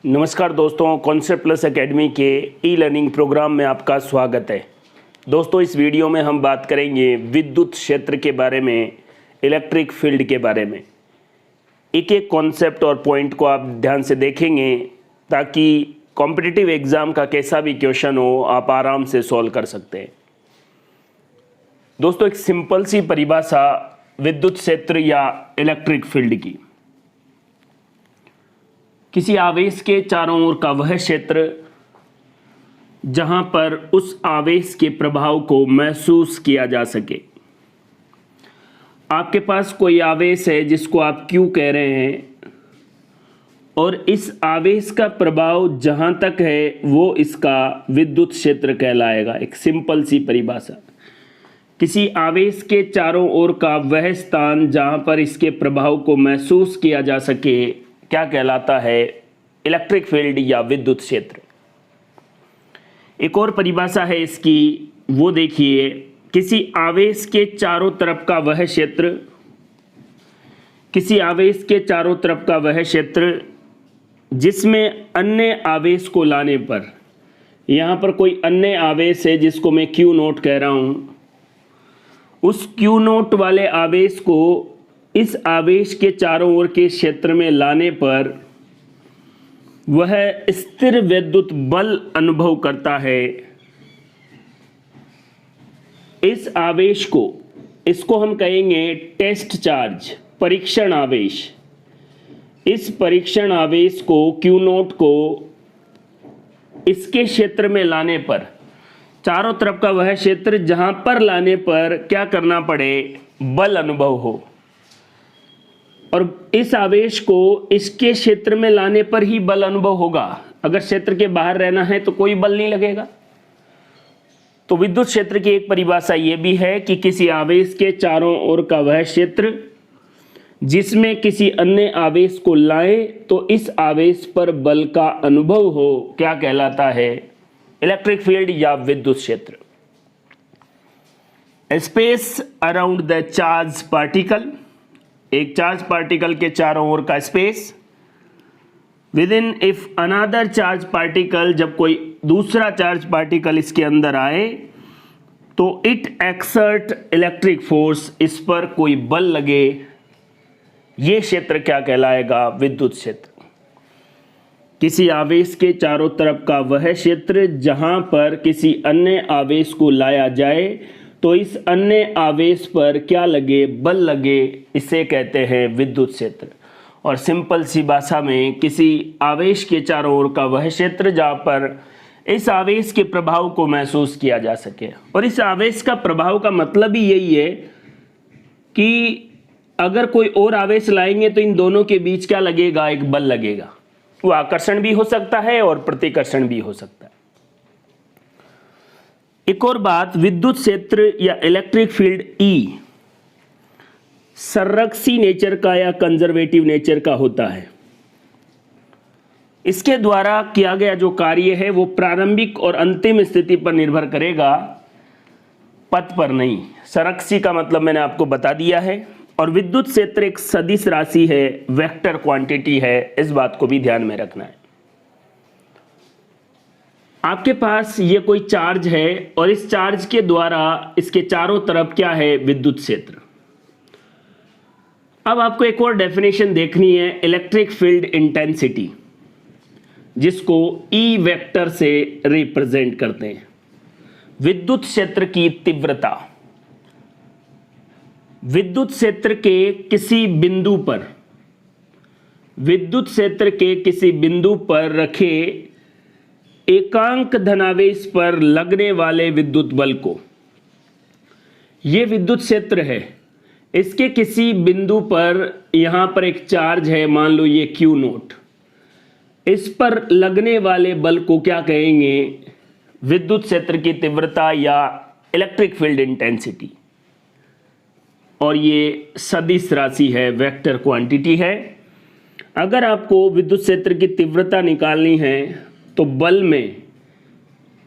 नमस्कार दोस्तों, concept plus academy के ई लर्निंग प्रोग्राम में आपका स्वागत है। दोस्तों, इस वीडियो में हम बात करेंगे विद्युत क्षेत्र के बारे में, इलेक्ट्रिक फील्ड के बारे में। एक एक कॉन्सेप्ट और पॉइंट को आप ध्यान से देखेंगे ताकि कॉम्पिटिटिव एग्ज़ाम का कैसा भी क्वेश्चन हो आप आराम से सॉल्व कर सकते हैं। दोस्तों, एक सिंपल सी परिभाषा विद्युत क्षेत्र या इलेक्ट्रिक फील्ड की। किसी आवेश के चारों ओर का वह क्षेत्र जहां पर उस आवेश के प्रभाव को महसूस किया जा सके। आपके पास कोई आवेश है जिसको आप Q कह रहे हैं और इस आवेश का प्रभाव जहां तक है वो इसका विद्युत क्षेत्र कहलाएगा। एक सिंपल सी परिभाषा, किसी आवेश के चारों ओर का वह स्थान जहां पर इसके प्रभाव को महसूस किया जा सके क्या कहलाता है? इलेक्ट्रिक फील्ड या विद्युत क्षेत्र। एक और परिभाषा है इसकी, वो देखिए, किसी आवेश के चारों तरफ का वह क्षेत्र, किसी आवेश के चारों तरफ का वह क्षेत्र जिसमें अन्य आवेश को लाने पर, यहाँ पर कोई अन्य आवेश है जिसको मैं Q नोट कह रहा हूँ, उस Q नोट वाले आवेश को इस आवेश के चारों ओर के क्षेत्र में लाने पर वह स्थिर विद्युत बल अनुभव करता है। इस आवेश को, इसको हम कहेंगे टेस्ट चार्ज, परीक्षण आवेश। इस परीक्षण आवेश को Q नोट को इसके क्षेत्र में लाने पर, चारों तरफ का वह क्षेत्र जहां पर लाने पर क्या करना पड़े? बल अनुभव हो। और इस आवेश को इसके क्षेत्र में लाने पर ही बल अनुभव होगा। अगर क्षेत्र के बाहर रहना है तो कोई बल नहीं लगेगा। तो विद्युत क्षेत्र की एक परिभाषा यह भी है कि किसी आवेश के चारों ओर का वह क्षेत्र जिसमें किसी अन्य आवेश को लाए तो इस आवेश पर बल का अनुभव हो, क्या कहलाता है? इलेक्ट्रिक फील्ड या विद्युत क्षेत्र। Space around the charge particle, एक चार्ज पार्टिकल के चारों ओर का space. With in if another charge particle, जब कोई दूसरा चार्ज पार्टिकल इसके अंदर आए तो इट एक्सर्ट इलेक्ट्रिक फोर्स, इस पर कोई बल लगे, ये क्षेत्र क्या कहलाएगा? विद्युत क्षेत्र। किसी आवेश के चारों तरफ का वह क्षेत्र जहां पर किसी अन्य आवेश को लाया जाए तो इस अन्य आवेश पर क्या लगे? बल लगे, इसे कहते हैं विद्युत क्षेत्र। और सिंपल सी भाषा में, किसी आवेश के चारों ओर का वह क्षेत्र जहां पर इस आवेश के प्रभाव को महसूस किया जा सके। और इस आवेश का प्रभाव का मतलब ही यही है कि अगर कोई और आवेश लाएंगे तो इन दोनों के बीच क्या लगेगा? एक बल लगेगा। वो आकर्षण भी हो सकता है और प्रतिकर्षण भी हो सकता है। एक और बात, विद्युत क्षेत्र या इलेक्ट्रिक फील्ड E संरक्षी नेचर का या कंजर्वेटिव नेचर का होता है। इसके द्वारा किया गया जो कार्य है वो प्रारंभिक और अंतिम स्थिति पर निर्भर करेगा, पथ पर नहीं। संरक्षी का मतलब मैंने आपको बता दिया है। और विद्युत क्षेत्र एक सदिश राशि है, वेक्टर क्वांटिटी है, इस बात को भी ध्यान में रखना है। आपके पास ये कोई चार्ज है और इस चार्ज के द्वारा इसके चारों तरफ क्या है? विद्युत क्षेत्र। अब आपको एक और डेफिनेशन देखनी है, इलेक्ट्रिक फील्ड इंटेंसिटी, जिसको E वेक्टर से रिप्रेजेंट करते हैं। विद्युत क्षेत्र की तीव्रता, विद्युत क्षेत्र के किसी बिंदु पर, विद्युत क्षेत्र के किसी बिंदु पर रखे एकांक धनावेश पर लगने वाले विद्युत बल को, यह विद्युत क्षेत्र है। इसके किसी बिंदु पर, यहां पर एक चार्ज है, मान लो ये Q नोट, इस पर लगने वाले बल को क्या कहेंगे? विद्युत क्षेत्र की तीव्रता या इलेक्ट्रिक फील्ड इंटेंसिटी। और ये सदिश राशि है, वेक्टर क्वांटिटी है। अगर आपको विद्युत क्षेत्र की तीव्रता निकालनी है तो बल में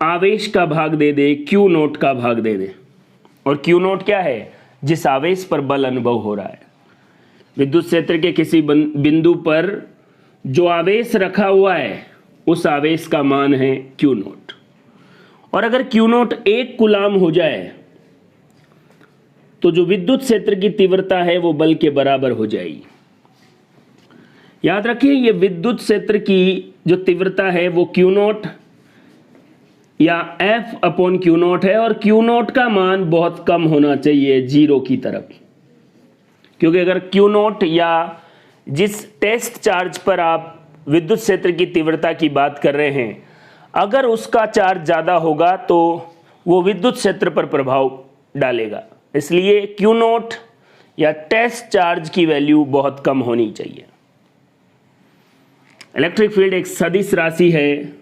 आवेश का भाग दे दे, Q नोट का भाग दे दे। और Q नोट क्या है? जिस आवेश पर बल अनुभव हो रहा है। विद्युत क्षेत्र के किसी बिंदु पर जो आवेश रखा हुआ है उस आवेश का मान है Q नोट, और अगर Q नोट 1 कूलाम हो जाए तो जो विद्युत क्षेत्र की तीव्रता है वो बल के बराबर हो जाएगी। याद रखिए ये विद्युत क्षेत्र की जो तीव्रता है वो Q नोट या F/Q नोट है, और Q नोट का मान बहुत कम होना चाहिए 0 की तरफ, क्योंकि अगर Q नोट या जिस टेस्ट चार्ज पर आप विद्युत क्षेत्र की तीव्रता की बात कर रहे हैं, अगर उसका चार्ज ज़्यादा होगा तो वो विद्युत क्षेत्र पर प्रभाव डालेगा। इसलिए Q नोट या टेस्ट चार्ज की वैल्यू बहुत कम होनी चाहिए। इलेक्ट्रिक फील्ड एक सदिश राशि है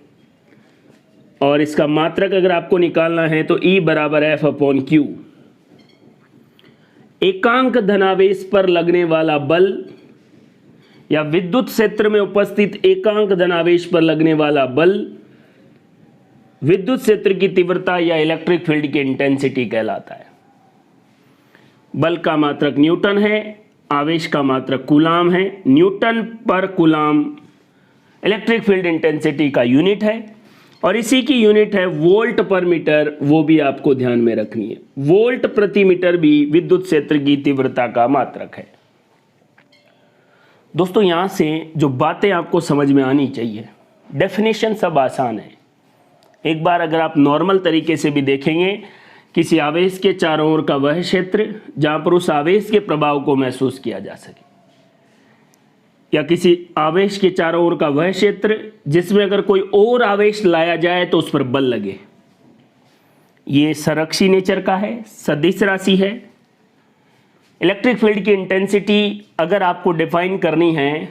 और इसका मात्रक अगर आपको निकालना है तो E बराबर F/Q। एकांक धनावेश पर लगने वाला बल या विद्युत क्षेत्र में उपस्थित एकांक धनावेश पर लगने वाला बल विद्युत क्षेत्र की तीव्रता या इलेक्ट्रिक फील्ड की इंटेंसिटी कहलाता है। बल का मात्रक न्यूटन है, आवेश का मात्रक कूलाम है। न्यूटन पर कूलाम इलेक्ट्रिक फील्ड इंटेंसिटी का यूनिट है, और इसी की यूनिट है वोल्ट पर मीटर, वो भी आपको ध्यान में रखनी है। वोल्ट प्रति मीटर भी विद्युत क्षेत्र की तीव्रता का मात्रक है। दोस्तों यहाँ से जो बातें आपको समझ में आनी चाहिए, डेफिनेशन सब आसान है। एक बार अगर आप नॉर्मल तरीके से भी देखेंगे, किसी आवेश के चारों ओर का वह क्षेत्र जहाँ पर उस आवेश के प्रभाव को महसूस किया जा सके, या किसी आवेश के चारों ओर का वह क्षेत्र जिसमें अगर कोई और आवेश लाया जाए तो उस पर बल लगे, ये संरक्षी नेचर का है, सदिश राशि है। इलेक्ट्रिक फील्ड की इंटेंसिटी अगर आपको डिफाइन करनी है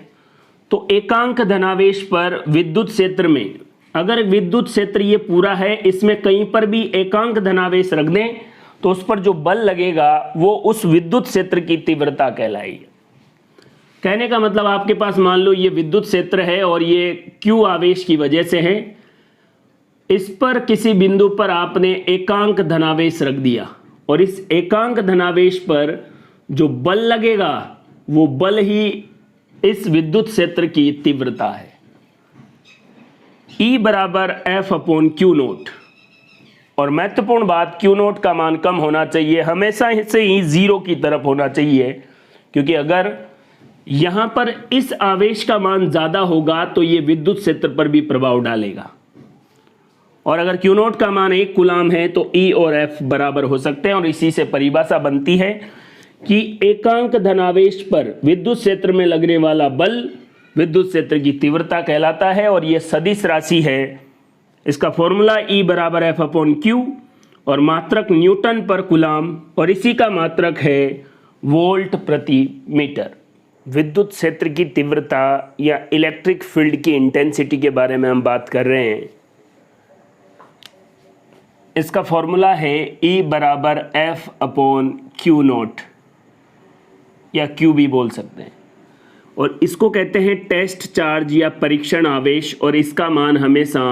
तो एकांक धनावेश पर विद्युत क्षेत्र में, अगर विद्युत क्षेत्र ये पूरा है, इसमें कहीं पर भी एकांक धनावेश रख दें तो उस पर जो बल लगेगा वो उस विद्युत क्षेत्र की तीव्रता कहलाएगी। कहने का मतलब आपके पास मान लो ये विद्युत क्षेत्र है और ये Q आवेश की वजह से है, इस पर किसी बिंदु पर आपने एकांक धनावेश रख दिया, और इस एकांक धनावेश पर जो बल लगेगा वो बल ही इस विद्युत क्षेत्र की तीव्रता है। E बराबर F/Q नोट, और महत्वपूर्ण बात Q नोट का मान कम होना चाहिए, हमेशा से ही 0 की तरफ होना चाहिए, क्योंकि अगर यहां पर इस आवेश का मान ज्यादा होगा तो ये विद्युत क्षेत्र पर भी प्रभाव डालेगा, और अगर Q नोट का मान 1 कूलाम है तो E और F बराबर हो सकते हैं। और इसी से परिभाषा बनती है कि एकांक धनावेश पर विद्युत क्षेत्र में लगने वाला बल विद्युत क्षेत्र की तीव्रता कहलाता है, और यह सदिश राशि है। इसका फॉर्मूला E बराबर F/Q और मात्रक न्यूटन पर कूलाम, और इसी का मात्रक है वोल्ट प्रति मीटर। विद्युत क्षेत्र की तीव्रता या इलेक्ट्रिक फील्ड की इंटेंसिटी के बारे में हम बात कर रहे हैं। इसका फॉर्मूला है E बराबर F/Q नोट, या Q भी बोल सकते हैं, और इसको कहते हैं टेस्ट चार्ज या परीक्षण आवेश, और इसका मान हमेशा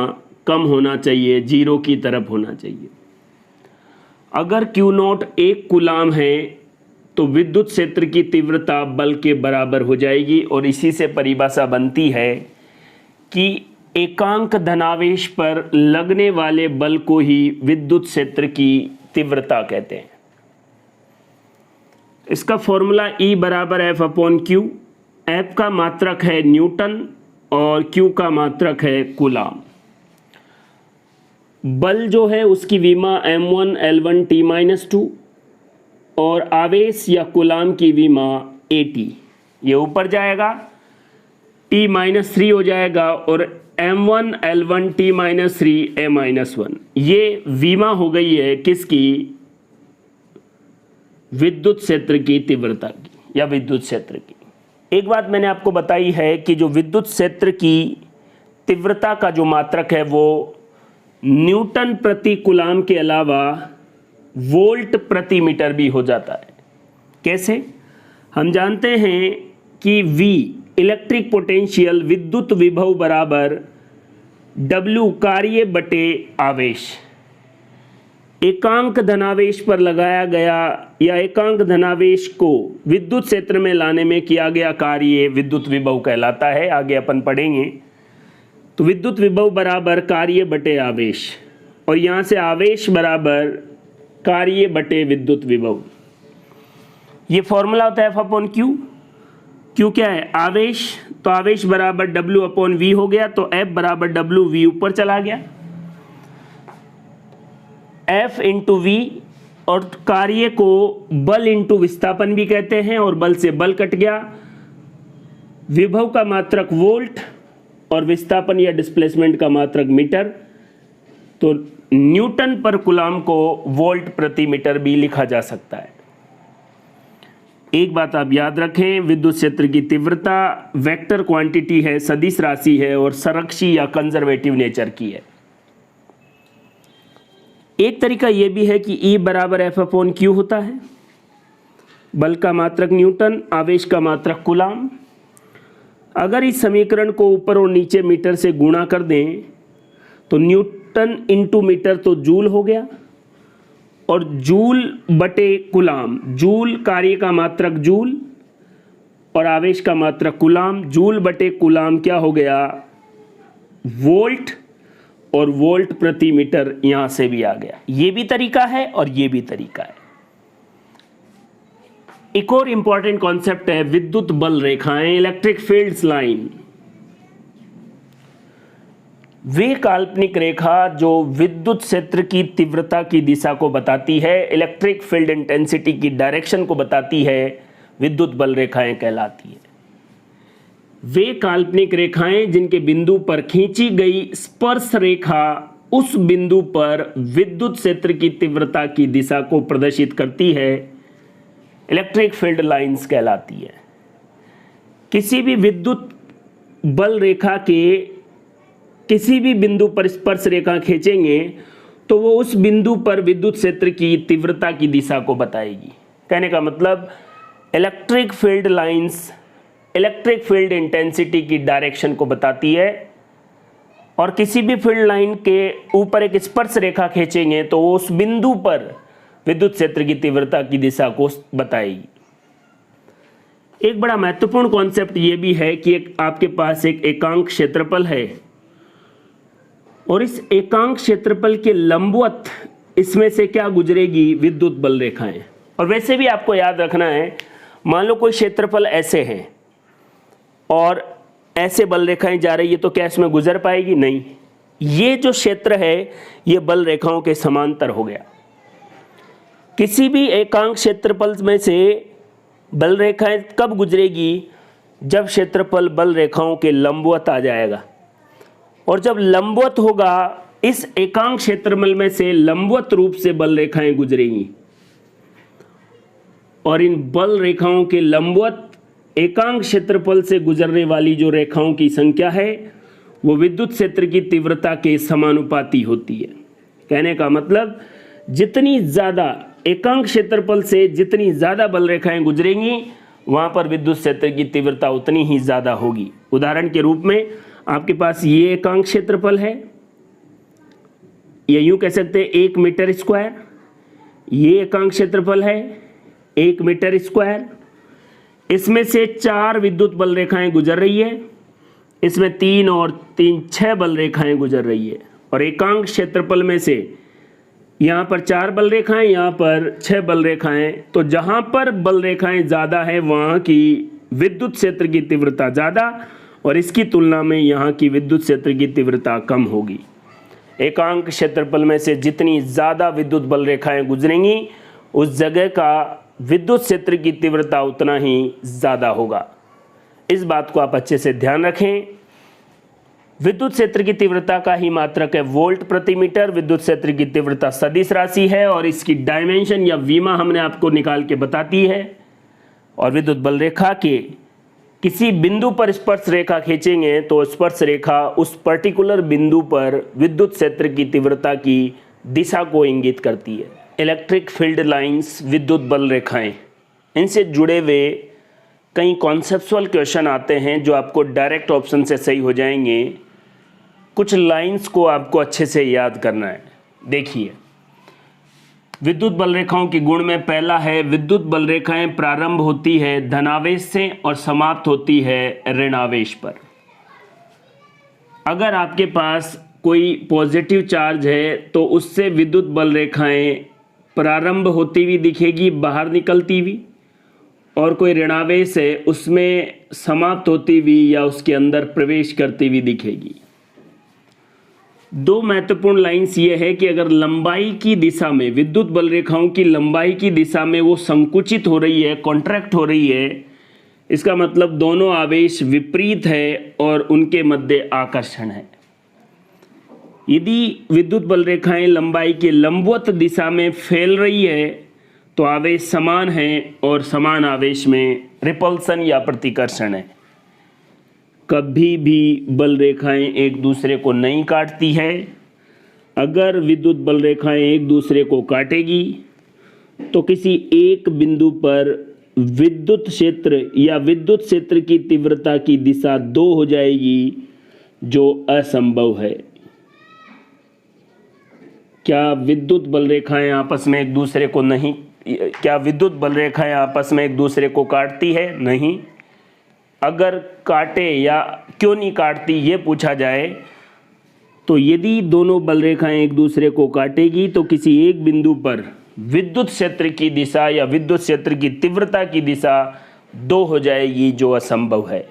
कम होना चाहिए, 0 की तरफ होना चाहिए। अगर Q नोट 1 कूलाम है तो विद्युत क्षेत्र की तीव्रता बल के बराबर हो जाएगी, और इसी से परिभाषा बनती है कि एकांक धनावेश पर लगने वाले बल को ही विद्युत क्षेत्र की तीव्रता कहते हैं। इसका फॉर्मूला E बराबर F/Q, F का मात्रक है न्यूटन और Q का मात्रक है कूलाम। बल जो है उसकी विमा m1 L1 T-2 और आवेश या कूलाम की विमा AT, ये ऊपर जाएगा, T-3 हो जाएगा, और m1 L1 T-3 A-1, ये विमा हो गई है किसकी? विद्युत क्षेत्र की तीव्रता की या विद्युत क्षेत्र की। एक बात मैंने आपको बताई है कि जो विद्युत क्षेत्र की तीव्रता का जो मात्रक है वो न्यूटन प्रति कूलाम के अलावा वोल्ट प्रति मीटर भी हो जाता है। कैसे? हम जानते हैं कि V इलेक्ट्रिक पोटेंशियल विद्युत विभव बराबर W कार्य बटे आवेश। एकांक धनावेश पर लगाया गया या एकांक धनावेश को विद्युत क्षेत्र में लाने में किया गया कार्य विद्युत विभव कहलाता है। आगे अपन पढ़ेंगे। तो विद्युत विभव बराबर कार्य बटे आवेश, और यहाँ से आवेश बराबर कार्य बटे विद्युत विभव। ये फॉर्मूला होता है F अपॉन क्यू। क्यू क्या है? आवेश। तो आवेश बराबर W अपॉन V हो गया, तो F बराबर W V ऊपर चला गया, F इंटू V। और कार्य को बल इंटू विस्थापन भी कहते हैं, और बल से बल कट गया। विभव का मात्रक वोल्ट और विस्थापन या डिस्प्लेसमेंट का मात्रक मीटर। तो न्यूटन पर कूलाम को वोल्ट प्रति मीटर भी लिखा जा सकता है। एक बात आप याद रखें, विद्युत क्षेत्र की तीव्रता वेक्टर क्वांटिटी है, सदिश राशि है और संरक्षी या कंजर्वेटिव नेचर की है। एक तरीका यह भी है कि E बराबर F अपॉन क्यू होता है। बल का मात्रक न्यूटन, आवेश का मात्रक कूलाम। अगर इस समीकरण को ऊपर और नीचे मीटर से गुणा कर दें तो न्यूटन इंटू मीटर तो जूल हो गया, और जूल बटे कूलाम, जूल कार्य का मात्रक जूल और आवेश का मात्रक कूलाम, जूल बटे कूलाम क्या हो गया? वोल्ट, और वोल्ट प्रति मीटर यहां से भी आ गया। ये भी तरीका है और ये भी तरीका है। एक और इंपॉर्टेंट कॉन्सेप्ट है विद्युत बल रेखाएं, इलेक्ट्रिक फील्ड्स लाइन। वे काल्पनिक रेखा जो विद्युत क्षेत्र की तीव्रता की दिशा को बताती है, इलेक्ट्रिक फील्ड इंटेंसिटी की डायरेक्शन को बताती है, विद्युत बल रेखाएं कहलाती है। वे काल्पनिक रेखाएं जिनके बिंदु पर खींची गई स्पर्श रेखा उस बिंदु पर विद्युत क्षेत्र की तीव्रता की दिशा को प्रदर्शित करती है, इलेक्ट्रिक फील्ड लाइंस कहलाती है। किसी भी विद्युत बल रेखा के किसी भी बिंदु पर स्पर्श रेखा खींचेंगे तो वो उस बिंदु पर विद्युत क्षेत्र की तीव्रता की दिशा को बताएगी। कहने का मतलब electric field lines electric field intensity की डायरेक्शन को बताती है, और किसी भी फील्ड लाइन के ऊपर एक स्पर्श रेखा खींचेंगे तो वो उस बिंदु पर विद्युत क्षेत्र की तीव्रता की दिशा को बताएगी। एक बड़ा महत्वपूर्ण कॉन्सेप्ट ये भी है कि आपके पास एक एकांक क्षेत्रफल है, और इस एकांक क्षेत्रफल के लंबवत इसमें से क्या गुजरेगी? विद्युत बल रेखाएं। और वैसे भी आपको याद रखना है, मान लो कोई क्षेत्रफल ऐसे है और ऐसे बल रेखाएं जा रही है, तो क्या इसमें गुजर पाएगी? नहीं। ये जो क्षेत्र है ये बल रेखाओं के समांतर हो गया। किसी भी एकांक क्षेत्रफल में से बल रेखाएं कब गुजरेगी? जब क्षेत्रफल बल रेखाओं के लंबवत आ जाएगा, और जब लंबवत होगा इस एकांक क्षेत्रफल में से लंबवत रूप से बल रेखाएं गुजरेंगी, और इन बल रेखाओं के लंबवत एकांक क्षेत्रफल से गुजरने वाली जो रेखाओं की संख्या है वो विद्युत क्षेत्र की तीव्रता के समानुपाती होती है। कहने का मतलब जितनी ज़्यादा एकांक क्षेत्रफल से जितनी ज़्यादा बल रेखाएं गुजरेंगी वहाँ पर विद्युत क्षेत्र की तीव्रता उतनी ही ज़्यादा होगी। उदाहरण के रूप में आपके पास ये एकांक क्षेत्रफल है, ये यूँ कह सकते हैं 1 मीटर स्क्वायर। ये एकांक क्षेत्रफल है 1 मीटर स्क्वायर। इसमें से 4 विद्युत बल रेखाएं गुजर रही है, इसमें 3 और 3 6 बल रेखाएं गुजर रही है, और एकांक क्षेत्रफल में से यहाँ पर 4 बल रेखाएं, यहाँ पर 6 बल रेखाएं। तो जहाँ पर बल रेखाएं ज़्यादा है वहाँ की विद्युत क्षेत्र की तीव्रता ज़्यादा, और इसकी तुलना में यहाँ की विद्युत क्षेत्र की तीव्रता कम होगी। एकांक क्षेत्रफल में से जितनी ज़्यादा विद्युत बल रेखाएं गुजरेंगी उस जगह का विद्युत क्षेत्र की तीव्रता उतना ही ज़्यादा होगा। इस बात को आप अच्छे से ध्यान रखें। विद्युत क्षेत्र की तीव्रता का ही मात्रक है वोल्ट प्रति मीटर। विद्युत क्षेत्र की तीव्रता सदिश राशि है और इसकी डायमेंशन या विमा हमने आपको निकाल के बताती है। और विद्युत बल रेखा के किसी बिंदु पर स्पर्श रेखा खींचेंगे तो स्पर्श रेखा उस पर्टिकुलर बिंदु पर विद्युत क्षेत्र की तीव्रता की दिशा को इंगित करती है। इलेक्ट्रिक फील्ड लाइंस, विद्युत बल रेखाएं, इनसे जुड़े हुए कई कॉन्सेप्चुअल क्वेश्चन आते हैं जो आपको डायरेक्ट ऑप्शन से सही हो जाएंगे। कुछ लाइंस को आपको अच्छे से याद करना है। देखिए, विद्युत बल रेखाओं के गुण में पहला है विद्युत बल रेखाएं प्रारंभ होती है धनावेश से और समाप्त होती है ऋणावेश पर। अगर आपके पास कोई पॉजिटिव चार्ज है तो उससे विद्युत बल रेखाएं प्रारंभ होती हुई दिखेगी, बाहर निकलती हुई, और कोई ऋणावेश है उसमें समाप्त होती हुई या उसके अंदर प्रवेश करती हुई दिखेगी। दो महत्वपूर्ण लाइंस ये है कि अगर लंबाई की दिशा में, विद्युत बल रेखाओं की लंबाई की दिशा में वो संकुचित हो रही है, कॉन्ट्रैक्ट हो रही है, इसका मतलब दोनों आवेश विपरीत है और उनके मध्य आकर्षण है। यदि विद्युत बल रेखाएं लंबाई के लंबवत दिशा में फैल रही है तो आवेश समान है और समान आवेश में रिपल्सन या प्रतिकर्षण है। कभी भी बल रेखाएं एक दूसरे को नहीं काटती है। अगर विद्युत बल रेखाएं एक दूसरे को काटेगी तो किसी एक बिंदु पर विद्युत क्षेत्र या विद्युत क्षेत्र की तीव्रता की दिशा 2 हो जाएगी, जो असंभव है। क्या विद्युत बल रेखाएं आपस में एक दूसरे को नहीं, क्या विद्युत बल रेखाएं आपस में एक दूसरे को काटती है? नहीं। अगर काटे या क्यों नहीं काटती ये पूछा जाए तो यदि दोनों बल रेखाएं एक दूसरे को काटेगी तो किसी एक बिंदु पर विद्युत क्षेत्र की दिशा या विद्युत क्षेत्र की तीव्रता की दिशा 2 हो जाएगी, जो असंभव है।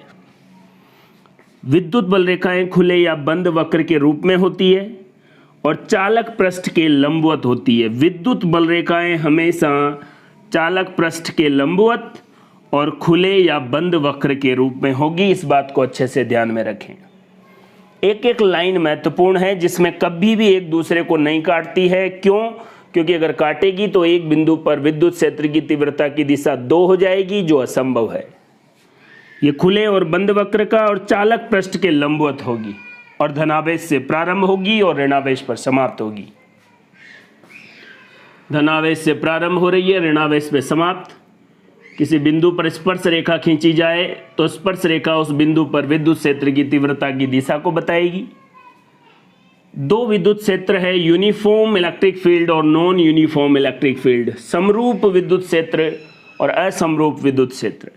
विद्युत बल रेखाएं खुले या बंद वक्र के रूप में होती है और चालक पृष्ठ के लंबवत होती है। विद्युत बल रेखाएं हमेशा चालक पृष्ठ के लंबवत और खुले या बंद वक्र के रूप में होगी। इस बात को अच्छे से ध्यान में रखें। एक एक लाइन महत्वपूर्ण है जिसमें कभी भी एक दूसरे को नहीं काटती है। क्यों? क्योंकि अगर काटेगी तो एक बिंदु पर विद्युत क्षेत्र की तीव्रता की दिशा 2 हो जाएगी, जो असंभव है। ये खुले और बंद वक्र का और चालक पृष्ठ के लंबवत होगी और धनावेश से प्रारंभ होगी और ऋणावेश पर समाप्त होगी। धनावेश से प्रारंभ हो रही है, ऋणावेश पे समाप्त। किसी बिंदु पर स्पर्श रेखा खींची जाए तो स्पर्श रेखा उस बिंदु पर विद्युत क्षेत्र की तीव्रता की दिशा को बताएगी। दो विद्युत क्षेत्र है, यूनिफॉर्म इलेक्ट्रिक फील्ड और नॉन यूनिफॉर्म इलेक्ट्रिक फील्ड, समरूप विद्युत क्षेत्र और असमरूप विद्युत क्षेत्र।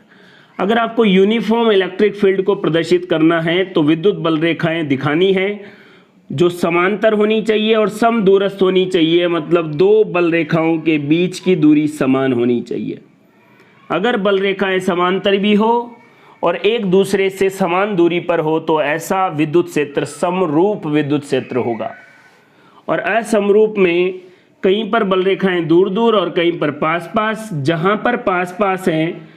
अगर आपको यूनिफॉर्म इलेक्ट्रिक फील्ड को प्रदर्शित करना है तो विद्युत बल रेखाएं दिखानी है जो समांतर होनी चाहिए और समदूरस्थ होनी चाहिए, मतलब दो बल रेखाओं के बीच की दूरी समान होनी चाहिए। अगर बल रेखाएं समांतर भी हो और एक दूसरे से समान दूरी पर हो तो ऐसा विद्युत क्षेत्र समरूप विद्युत क्षेत्र होगा। और असमरूप में कहीं पर बल रेखाएं दूर दूर और कहीं पर पास पास। जहां पर पास पास हैं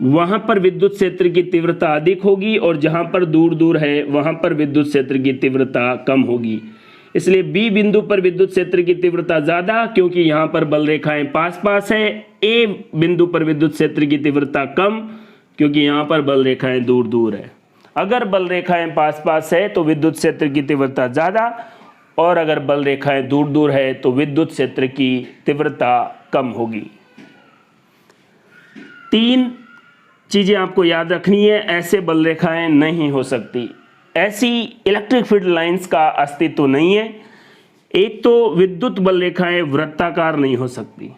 वहां पर विद्युत क्षेत्र की तीव्रता अधिक होगी और जहां पर दूर दूर है वहां पर विद्युत क्षेत्र की तीव्रता कम होगी। इसलिए बी बिंदु पर विद्युत क्षेत्र की तीव्रता ज्यादा क्योंकि यहां पर बल रेखाएं पास पास है। ए बिंदु पर विद्युत क्षेत्र की तीव्रता कम क्योंकि यहां पर बल रेखाएं दूर दूर है। अगर बल रेखाएं पास पास है तो विद्युत क्षेत्र की तीव्रता ज्यादा, और अगर बल रेखाएं दूर दूर है तो विद्युत क्षेत्र की तीव्रता कम होगी। 3 चीजें आपको याद रखनी है। ऐसे बल रेखाएं नहीं हो सकती, ऐसी इलेक्ट्रिक फील्ड लाइंस का अस्तित्व नहीं है। एक तो विद्युत बल रेखाएं वृत्ताकार नहीं हो सकती,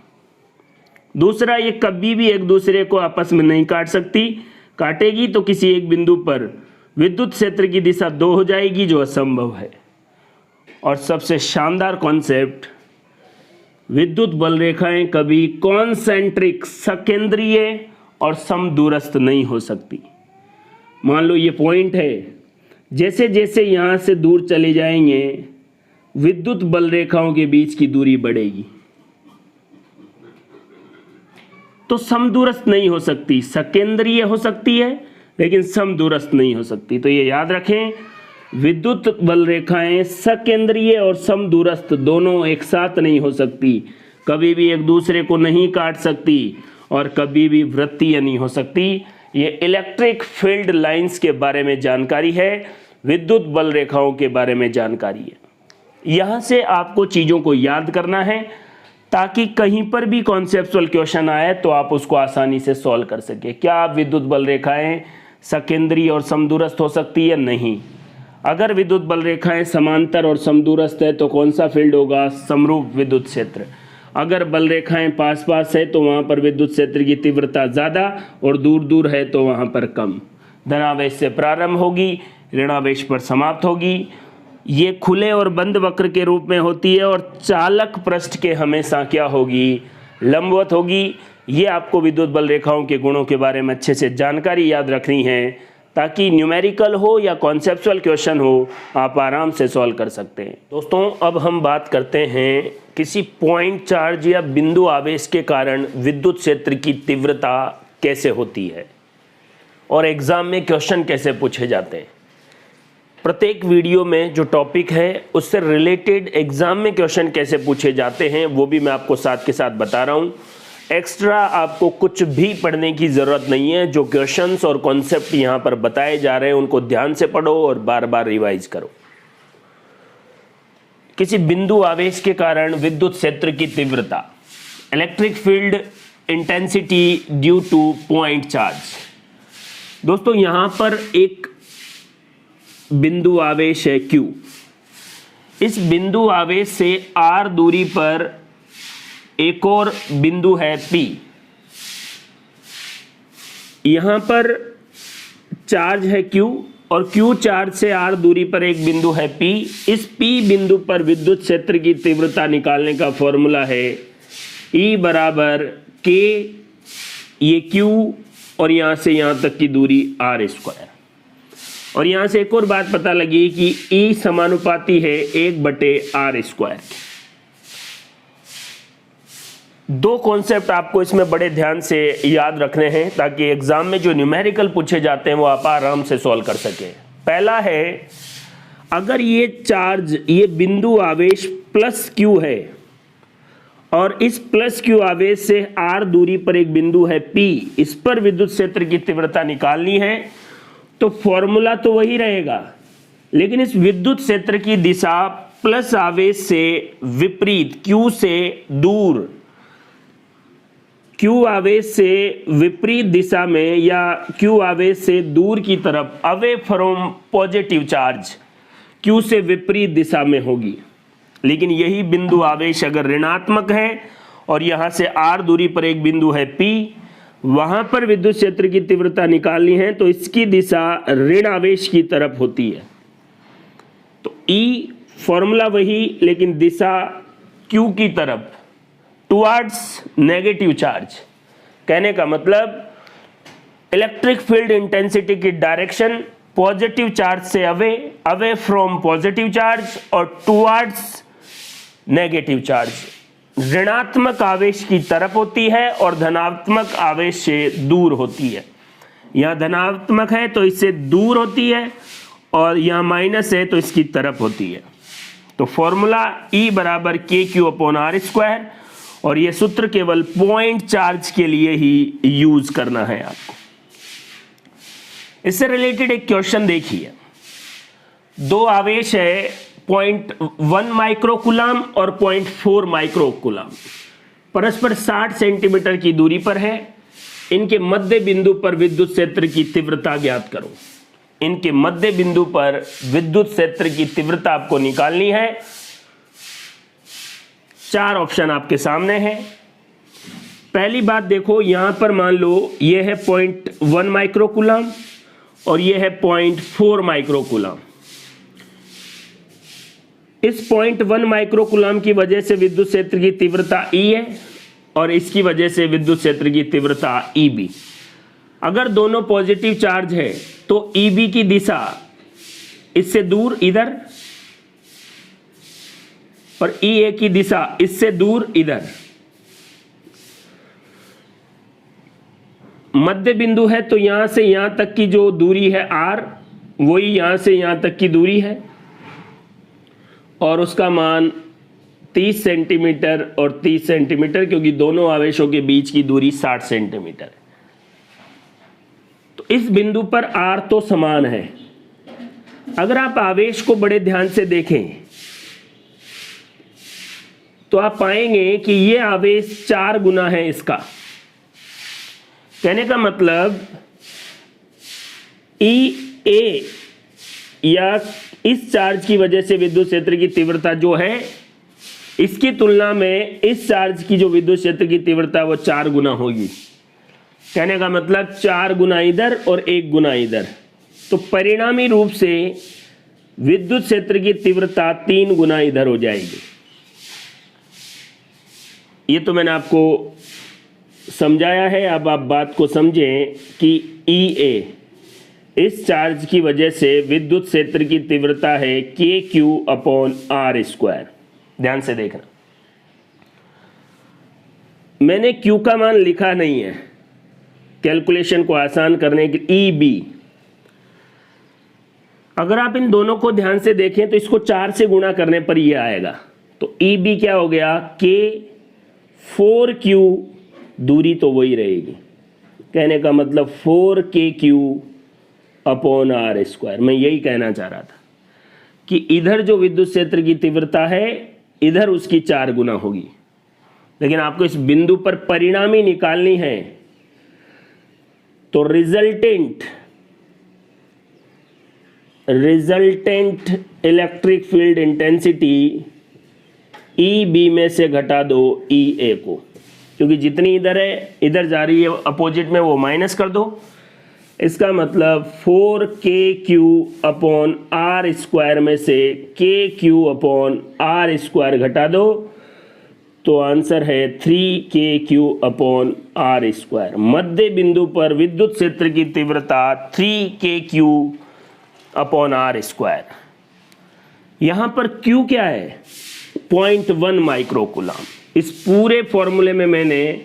दूसरा ये कभी भी एक दूसरे को आपस में नहीं काट सकती। काटेगी तो किसी एक बिंदु पर विद्युत क्षेत्र की दिशा 2 हो जाएगी, जो असंभव है। और सबसे शानदार कॉन्सेप्ट, विद्युत बल रेखाएं कभी कॉन्सेंट्रिक सकेंद्रीय और समदूरस्थ नहीं हो सकती। मान लो ये पॉइंट है, जैसे जैसे यहां से दूर चले जाएंगे विद्युत बल रेखाओं के बीच की दूरी बढ़ेगी, तो समदूरस्थ नहीं हो सकती। सकेंद्रीय हो सकती है लेकिन समदूरस्थ नहीं हो सकती। तो ये याद रखें, विद्युत बल रेखाएं सकेंद्रीय और समदूरस्थ दोनों एक साथ नहीं हो सकती, कभी भी एक दूसरे को नहीं काट सकती और कभी भी वृत्तीय नहीं हो सकती। ये इलेक्ट्रिक फील्ड लाइंस के बारे में जानकारी है, विद्युत बल रेखाओं के बारे में जानकारी है। यहाँ से आपको चीज़ों को याद करना है ताकि कहीं पर भी कॉन्सेप्चुअल क्वेश्चन आए तो आप उसको आसानी से सॉल्व कर सके। क्या विद्युत बल रेखाएं सकेंद्रीय और समदूरस्थ हो सकती है? नहीं। अगर विद्युत बल रेखाएं समांतर और समदूरस्थ है तो कौन सा फील्ड होगा? समरूप विद्युत क्षेत्र। अगर बल रेखाएं पास पास है तो वहां पर विद्युत क्षेत्र की तीव्रता ज़्यादा और दूर दूर है तो वहां पर कम। धनावेश से प्रारंभ होगी, ऋणावेश पर समाप्त होगी। ये खुले और बंद वक्र के रूप में होती है और चालक पृष्ठ के हमेशा क्या होगी, लंबवत होगी। ये आपको विद्युत बल रेखाओं के गुणों के बारे में अच्छे से जानकारी याद रखनी है, ताकि न्यूमेरिकल हो या कॉन्सेप्चुअल क्वेश्चन हो आप आराम से सॉल्व कर सकते हैं। दोस्तों अब हम बात करते हैं किसी पॉइंट चार्ज या बिंदु आवेश के कारण विद्युत क्षेत्र की तीव्रता कैसे होती है और एग्जाम में क्वेश्चन कैसे पूछे जाते हैं। प्रत्येक वीडियो में जो टॉपिक है उससे रिलेटेड एग्जाम में क्वेश्चन कैसे पूछे जाते हैं वो भी मैं आपको साथ के साथ बता रहा हूँ। एक्स्ट्रा आपको कुछ भी पढ़ने की ज़रूरत नहीं है। जो क्वेश्चंस और कॉन्सेप्ट यहाँ पर बताए जा रहे हैं उनको ध्यान से पढ़ो और बार बार रिवाइज करो। किसी बिंदु आवेश के कारण विद्युत क्षेत्र की तीव्रता, electric field intensity due two point charge. दोस्तों यहाँ पर एक बिंदु आवेश है Q। इस बिंदु आवेश से R दूरी पर एक और बिंदु है P। यहां पर चार्ज है Q और Q चार्ज से R दूरी पर एक बिंदु है P। इस P बिंदु पर विद्युत क्षेत्र की तीव्रता निकालने का फॉर्मूला है E बराबर K, ये Q और यहां से यहां तक की दूरी R स्क्वायर। और यहां से एक और बात पता लगी कि E समानुपाती है 1/R स्क्वायर। दो कॉन्सेप्ट आपको इसमें बड़े ध्यान से याद रखने हैं ताकि एग्जाम में जो न्यूमेरिकल पूछे जाते हैं वो आप आराम से सॉल्व कर सकें। पहला है, अगर ये चार्ज, ये बिंदु आवेश प्लस Q है और इस प्लस Q आवेश से R दूरी पर एक बिंदु है P, इस पर विद्युत क्षेत्र की तीव्रता निकालनी है तो फॉर्मूला तो वही रहेगा, लेकिन इस विद्युत क्षेत्र की दिशा प्लस आवेश से विपरीत, Q से दूर, Q आवेश से विपरीत दिशा में या Q आवेश से दूर की तरफ, away from positive charge, Q से विपरीत दिशा में होगी। लेकिन यही बिंदु आवेश अगर ऋणात्मक है और यहां से R दूरी पर एक बिंदु है P, वहां पर विद्युत क्षेत्र की तीव्रता निकालनी है तो इसकी दिशा ऋण आवेश की तरफ होती है। तो E फॉर्मूला वही, लेकिन दिशा Q की तरफ, टुवर्ड्स नेगेटिव चार्ज। कहने का मतलब इलेक्ट्रिक फील्ड इंटेंसिटी की डायरेक्शन पॉजिटिव चार्ज से away, away from positive charge और टुवर्ड्स नेगेटिव चार्ज, ऋणात्मक आवेश की तरफ होती है और धनात्मक आवेश से दूर होती है। यहाँ धनात्मक है तो इससे दूर होती है और यहाँ माइनस है तो इसकी तरफ होती है। तो फॉर्मूला E बराबर KQ/R स्क्वायर, और ये सूत्र केवल पॉइंट चार्ज के लिए ही यूज करना है आपको। इससे रिलेटेड एक क्वेश्चन देखिए। दो आवेश है 0.1 माइक्रोकूलम और 0.4 माइक्रोकूलम, परस्पर 60 सेंटीमीटर की दूरी पर है। इनके मध्य बिंदु पर विद्युत क्षेत्र की तीव्रता ज्ञात करो। इनके मध्य बिंदु पर विद्युत क्षेत्र की तीव्रता आपको निकालनी है। चार ऑप्शन आपके सामने हैं। पहली बात देखो, यहां पर मान लो ये है 0.1 माइक्रोकूलम और ये है 0.4 माइक्रोकूलम। इस 0.1 माइक्रोकूलम की वजह से विद्युत क्षेत्र की तीव्रता E है और इसकी वजह से विद्युत क्षेत्र की तीव्रता EB। अगर दोनों पॉजिटिव चार्ज है तो EB की दिशा इससे दूर इधर और EA की दिशा इससे दूर इधर। मध्य बिंदु है तो यहां से यहां तक की जो दूरी है R, वही यहां से यहां तक की दूरी है और उसका मान 30 सेंटीमीटर और 30 सेंटीमीटर, क्योंकि दोनों आवेशों के बीच की दूरी 60 सेंटीमीटर है। तो इस बिंदु पर R तो समान है। अगर आप आवेश को बड़े ध्यान से देखें तो आप पाएंगे कि ये आवेश 4 गुना है इसका। कहने का मतलब EA या इस चार्ज की वजह से विद्युत क्षेत्र की तीव्रता जो है इसकी तुलना में इस चार्ज की जो विद्युत क्षेत्र की तीव्रता वो 4 गुना होगी। कहने का मतलब 4 गुना इधर और 1 गुना इधर, तो परिणामी रूप से विद्युत क्षेत्र की तीव्रता 3 गुना इधर हो जाएगी। ये तो मैंने आपको समझाया है। अब आप बात को समझें कि EA इस चार्ज की वजह से विद्युत क्षेत्र की तीव्रता है KQ/R²। ध्यान से देखना, मैंने Q का मान लिखा नहीं है कैलकुलेशन को आसान करने के लिए। EB, अगर आप इन दोनों को ध्यान से देखें तो इसको 4 से गुणा करने पर ये आएगा, तो EB क्या हो गया, K4Q, दूरी तो वही रहेगी। कहने का मतलब 4KQ/R²। मैं यही कहना चाह रहा था कि इधर जो विद्युत क्षेत्र की तीव्रता है इधर उसकी 4 गुना होगी, लेकिन आपको इस बिंदु पर परिणामी निकालनी है, तो resultant electric field intensity EB में से घटा दो EA को, क्योंकि जितनी इधर है इधर जा रही है अपोजिट में, वो माइनस कर दो। इसका मतलब 4KQ/R² में से KQ/R² घटा दो, तो आंसर है 3KQ/R²। मध्य बिंदु पर विद्युत क्षेत्र की तीव्रता 3KQ/R²। यहां पर Q क्या है, 0.1 माइक्रोकूलम। इस पूरे फॉर्मूले में मैंने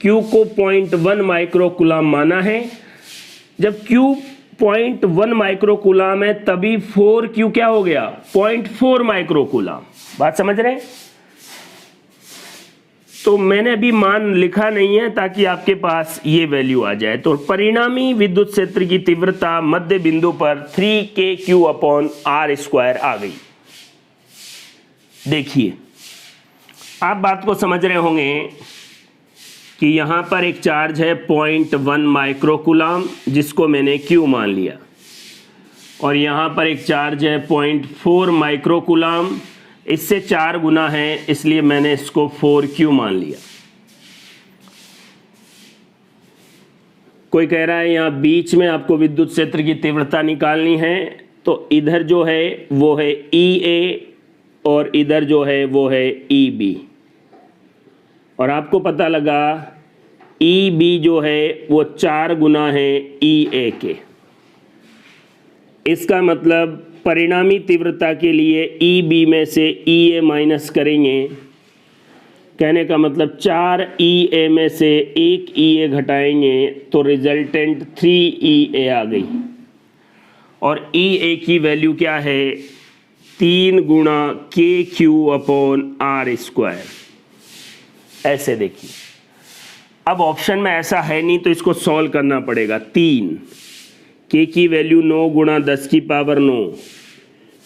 Q को 0.1 माइक्रोकूलम माना है। जब Q 0.1 माइक्रोकूलम है तभी 4Q क्या हो गया, 0.4 माइक्रोकूलम। बात समझ रहे हैं? तो मैंने अभी मान लिखा नहीं है ताकि आपके पास ये वैल्यू आ जाए। तो परिणामी विद्युत क्षेत्र की तीव्रता मध्य बिंदु पर 3KQ/R² आ गई। देखिए, आप बात को समझ रहे होंगे कि यहां पर एक चार्ज है 0.1 माइक्रोकूलम, जिसको मैंने Q मान लिया, और यहां पर एक चार्ज है 0.4 माइक्रोकूलम, इससे 4 गुना है, इसलिए मैंने इसको 4Q मान लिया। कोई कह रहा है यहां बीच में आपको विद्युत क्षेत्र की तीव्रता निकालनी है, तो इधर जो है वो है EA और इधर जो है वो है EB, और आपको पता लगा EB जो है वो 4 गुना है EA के। इसका मतलब परिणामी तीव्रता के लिए EB में से EA माइनस करेंगे, कहने का मतलब 4 EA में से 1 EA घटाएंगे तो रिजल्टेंट 3 EA आ गई, और EA की वैल्यू क्या है, 3 गुना KQ/R²। ऐसे देखिए, अब ऑप्शन में ऐसा है नहीं तो इसको सॉल्व करना पड़ेगा। 3 K की वैल्यू 9 गुणा 10 की पावर 9,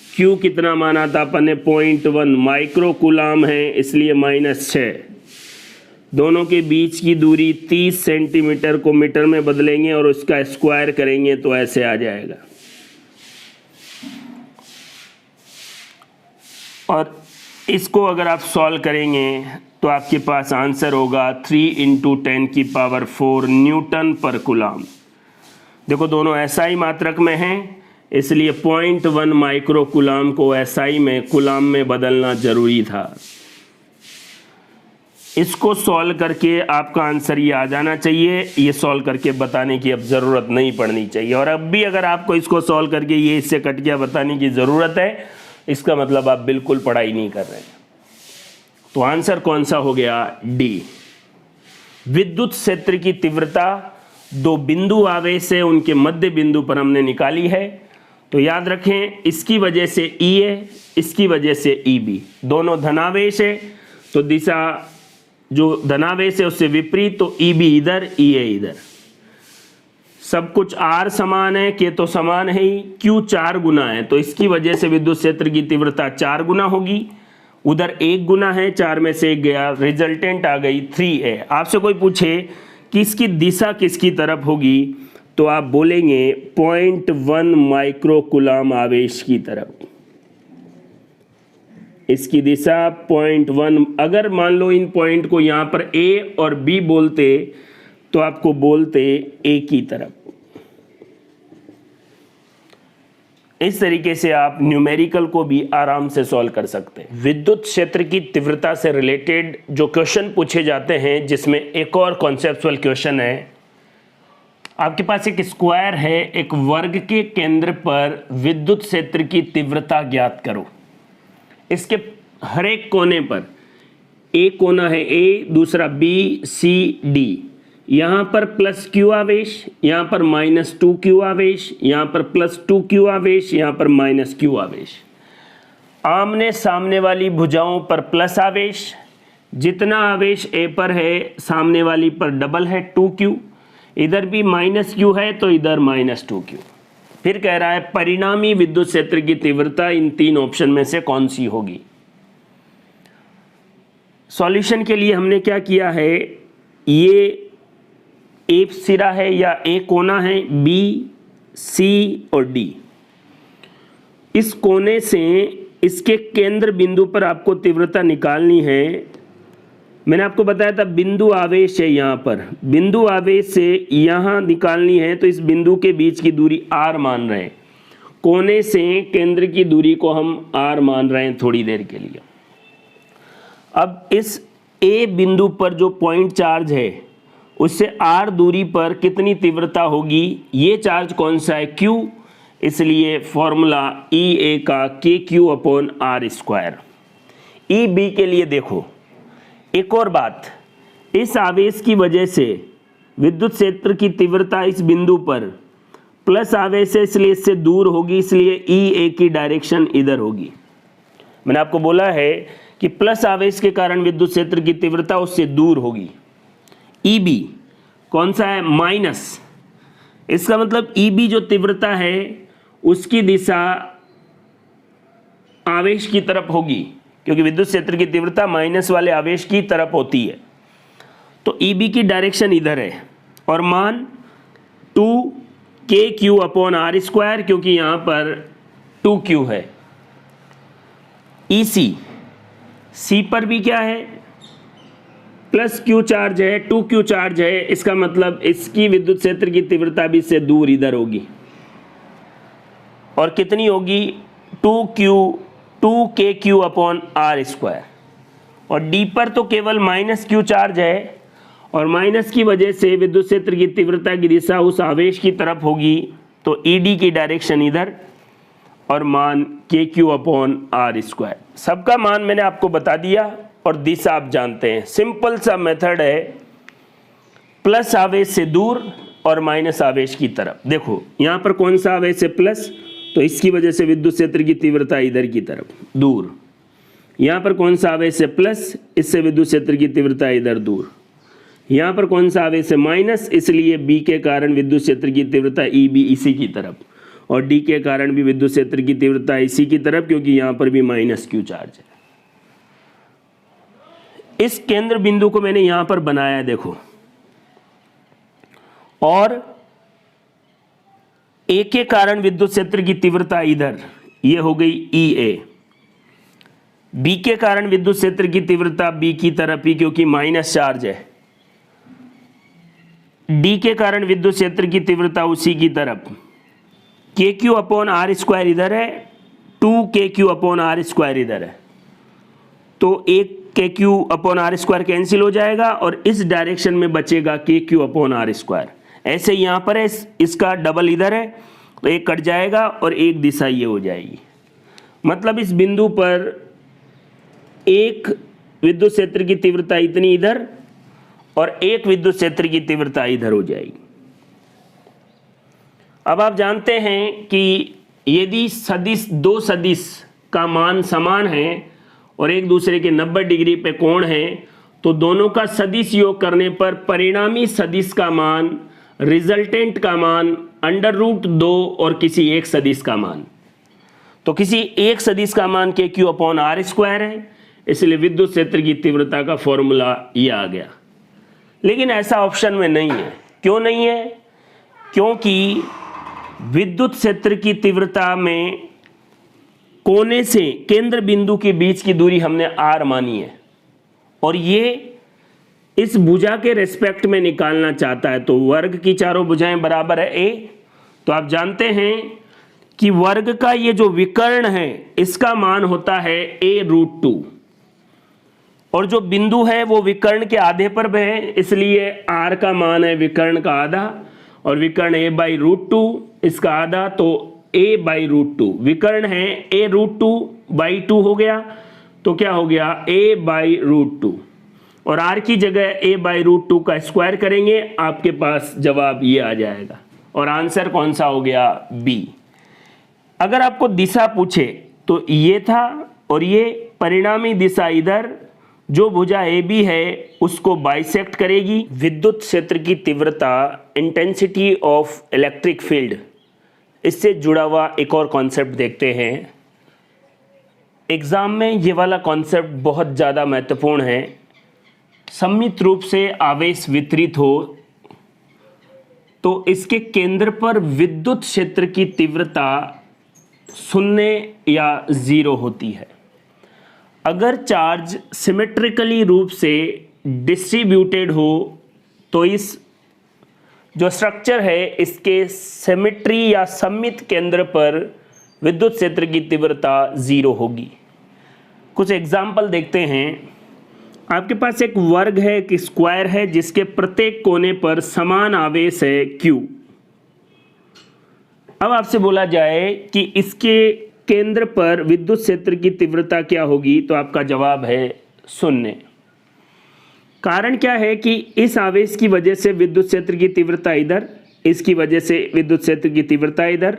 Q कितना माना था अपन ने, 0.1 माइक्रोकूलम है, इसलिए -6। दोनों के बीच की दूरी 30 सेंटीमीटर को मीटर में बदलेंगे और उसका स्क्वायर करेंगे तो ऐसे आ जाएगा। और इसको अगर आप सॉल्व करेंगे तो आपके पास आंसर होगा 3 × 10⁴ न्यूटन पर कूलम। देखो, दोनों SI मात्रक में हैं, इसलिए 0.1 माइक्रोकूलम को SI में कूलम में बदलना जरूरी था। इसको सॉल्व करके आपका आंसर ये आ जाना चाहिए। ये सॉल्व करके बताने की अब ज़रूरत नहीं पड़नी चाहिए, और अब भी अगर आपको इसको सॉल्व करके ये इससे कट गया बताने की ज़रूरत है, इसका मतलब आप बिल्कुल पढ़ाई नहीं कर रहे हैं। तो आंसर कौन सा हो गया, D। विद्युत क्षेत्र की तीव्रता 2 बिंदु आवेश है, उनके मध्य बिंदु पर हमने निकाली है। तो याद रखें, इसकी वजह से EA, इसकी वजह से EB, दोनों धनावेश है, तो दिशा जो धनावेश है उससे विपरीत, तो EB इधर, EA इधर। सब कुछ R समान है, K तो समान है ही, Q 4 गुना है, तो इसकी वजह से विद्युत क्षेत्र की तीव्रता 4 गुना होगी। उधर 1 गुना है, 4 में से 1 गया, रिजल्टेंट आ गई 3A। आपसे कोई पूछे कि इसकी दिशा किसकी तरफ होगी, तो आप बोलेंगे 0.1 माइक्रोकूलम आवेश की तरफ। इसकी दिशा 0.1। अगर मान लो इन पॉइंट को यहाँ पर ए और बी बोलते तो आपको बोलते ए की तरफ। इस तरीके से आप न्यूमेरिकल को भी आराम से सॉल्व कर सकते हैं। विद्युत क्षेत्र की तीव्रता से रिलेटेड जो क्वेश्चन पूछे जाते हैं, जिसमें एक और कॉन्सेप्चुअल क्वेश्चन है, आपके पास एक स्क्वायर है, एक वर्ग के केंद्र पर विद्युत क्षेत्र की तीव्रता ज्ञात करो। इसके हर एक कोने पर, एक कोना है ए, दूसरा बी, सी, डी, यहाँ पर प्लस क्यू आवेश, यहाँ पर माइनस 2 क्यू आवेश, यहाँ पर प्लस 2 क्यू आवेश, यहाँ पर माइनस क्यू आवेश। आमने सामने वाली भुजाओं पर प्लस आवेश, जितना आवेश ए पर है सामने वाली पर डबल है 2 क्यू, इधर भी माइनस क्यू है तो इधर माइनस 2 क्यू। फिर कह रहा है परिणामी विद्युत क्षेत्र की तीव्रता इन तीन ऑप्शन में से कौन सी होगी। सॉल्यूशन के लिए हमने क्या किया है, ये ए सिरा है या ए कोना है, बी, सी और डी। इस कोने से इसके केंद्र बिंदु पर आपको तीव्रता निकालनी है। मैंने आपको बताया था बिंदु आवेश है, यहाँ पर बिंदु आवेश से यहाँ निकालनी है, तो इस बिंदु के बीच की दूरी r मान रहे हैं। कोने से केंद्र की दूरी को हम r मान रहे हैं थोड़ी देर के लिए। अब इस a बिंदु पर जो पॉइंट चार्ज है उससे r दूरी पर कितनी तीव्रता होगी, ये चार्ज कौन सा है, q, इसलिए फॉर्मूला E a का KQ/r²। EB के लिए देखो एक और बात, इस आवेश की वजह से विद्युत क्षेत्र की तीव्रता इस बिंदु पर प्लस आवेश है, इसलिए इससे दूर होगी, इसलिए EA की डायरेक्शन इधर होगी। मैंने आपको बोला है कि प्लस आवेश के कारण विद्युत क्षेत्र की तीव्रता उससे दूर होगी। EB कौन सा है, माइनस, इसका मतलब EB जो तीव्रता है उसकी दिशा आवेश की तरफ होगी, क्योंकि विद्युत क्षेत्र की तीव्रता माइनस वाले आवेश की तरफ होती है। तो EB की डायरेक्शन इधर है और मान 2KQ/r², क्योंकि यहाँ पर 2Q है। EC, C पर भी क्या है, प्लस Q चार्ज है, 2Q चार्ज है, इसका मतलब इसकी विद्युत क्षेत्र की तीव्रता भी इससे दूर इधर होगी और कितनी होगी, 2KQ/r²। और D पर तो केवल माइनस Q चार्ज है और माइनस की वजह से विद्युत क्षेत्र की तीव्रता की दिशा उस आवेश की तरफ होगी, तो ED की डायरेक्शन इधर और मान KQ/r²। सबका मान मैंने आपको बता दिया और दिशा आप जानते हैं। सिंपल सा मेथड है, प्लस आवेश से दूर और माइनस आवेश की तरफ। देखो यहाँ पर कौन सा आवेश है, प्लस, तो इसकी वजह से विद्युत क्षेत्र की तीव्रता इधर की तरफ दूर। यहाँ पर कौन सा आवेश है, प्लस, इससे विद्युत क्षेत्र की तीव्रता इधर दूर। यहाँ पर कौन सा आवेश है, माइनस, इसलिए B के कारण विद्युत क्षेत्र की तीव्रता EB इसी की तरफ, और D के कारण भी विद्युत क्षेत्र की तीव्रता इसी की तरफ, क्योंकि यहाँ पर भी माइनस Q चार्ज है। इस केंद्र बिंदु को मैंने यहाँ पर बनाया है, देखो, और A के कारण विद्युत क्षेत्र की तीव्रता इधर, ये हो गई EA। B के कारण विद्युत क्षेत्र की तीव्रता B की तरफ ही, क्योंकि माइनस चार्ज है। D के कारण विद्युत क्षेत्र की तीव्रता उसी की तरफ। KQ/r² इधर है, 2KQ/r² इधर है, तो एक KQ/r² कैंसिल हो जाएगा और इस डायरेक्शन में बचेगा KQ/r²। ऐसे यहाँ पर है, इसका डबल इधर है, तो एक कट जाएगा और एक दिशा ये हो जाएगी। मतलब इस बिंदु पर एक विद्युत क्षेत्र की तीव्रता इतनी इधर और एक विद्युत क्षेत्र की तीव्रता इधर हो जाएगी। अब आप जानते हैं कि यदि सदिश, दो सदिश का मान समान है और एक दूसरे के 90 डिग्री पे कोण है, तो दोनों का सदिश योग करने पर परिणामी सदिश का मान, रिजल्टेंट का मान √2 और किसी एक सदिश का मान। तो किसी एक सदिश का मान KQ/r² है, इसलिए विद्युत क्षेत्र की तीव्रता का फॉर्मूला ये आ गया। लेकिन ऐसा ऑप्शन में नहीं है। क्यों नहीं है? क्योंकि विद्युत क्षेत्र की तीव्रता में कोने से केंद्र बिंदु के बीच की दूरी हमने r मानी है और ये इस भुजा के रेस्पेक्ट में निकालना चाहता है, तो वर्ग की चारों भुजाएं बराबर है a। तो आप जानते हैं कि वर्ग का ये जो विकर्ण है इसका मान होता है a√2 और जो बिंदु है वो विकर्ण के आधे पर है, इसलिए r का मान है विकर्ण का आधा और विकर्ण a/√2 इसका आधा, तो a/√2 विकर्ण है a√2/2 हो गया, तो क्या हो गया a/√2 और r की जगह a/√2 का स्क्वायर करेंगे, आपके पास जवाब ये आ जाएगा और आंसर कौन सा हो गया b। अगर आपको दिशा पूछे तो ये था और ये परिणामी दिशा इधर जो भुजा AB है उसको बाइसेक्ट करेगी। विद्युत क्षेत्र की तीव्रता इंटेंसिटी ऑफ इलेक्ट्रिक फील्ड, इससे जुड़ा हुआ एक और कॉन्सेप्ट देखते हैं। एग्जाम में ये वाला कॉन्सेप्ट बहुत ज़्यादा महत्वपूर्ण है। सममित रूप से आवेश वितरित हो तो इसके केंद्र पर विद्युत क्षेत्र की तीव्रता 0 या 0 होती है। अगर चार्ज सिमेट्रिकली रूप से डिस्ट्रीब्यूटेड हो तो इस जो स्ट्रक्चर है इसके सिमेट्री या सममित केंद्र पर विद्युत क्षेत्र की तीव्रता 0 होगी। कुछ एग्जाम्पल देखते हैं। आपके पास एक वर्ग है, एक स्क्वायर है जिसके प्रत्येक कोने पर समान आवेश है Q। अब आपसे बोला जाए कि इसके केंद्र पर विद्युत क्षेत्र की तीव्रता क्या होगी, तो आपका जवाब है 0। कारण क्या है कि इस आवेश की वजह से विद्युत क्षेत्र की तीव्रता इधर, इसकी वजह से विद्युत क्षेत्र की तीव्रता इधर,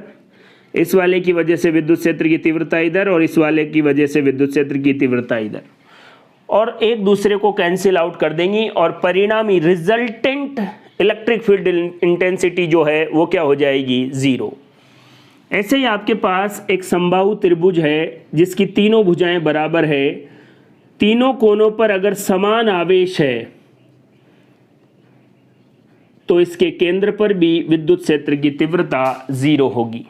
इस वाले की वजह से विद्युत क्षेत्र की तीव्रता इधर और इस वाले की वजह से विद्युत क्षेत्र की तीव्रता इधर, और एक दूसरे को कैंसिल आउट कर देंगी और परिणामी रिजल्टेंट इलेक्ट्रिक फील्ड इंटेंसिटी जो है वो क्या हो जाएगी 0। ऐसे ही आपके पास एक समबाहु त्रिभुज है जिसकी तीनों भुजाएं बराबर है, तीनों कोनों पर अगर समान आवेश है तो इसके केंद्र पर भी विद्युत क्षेत्र की तीव्रता 0 होगी।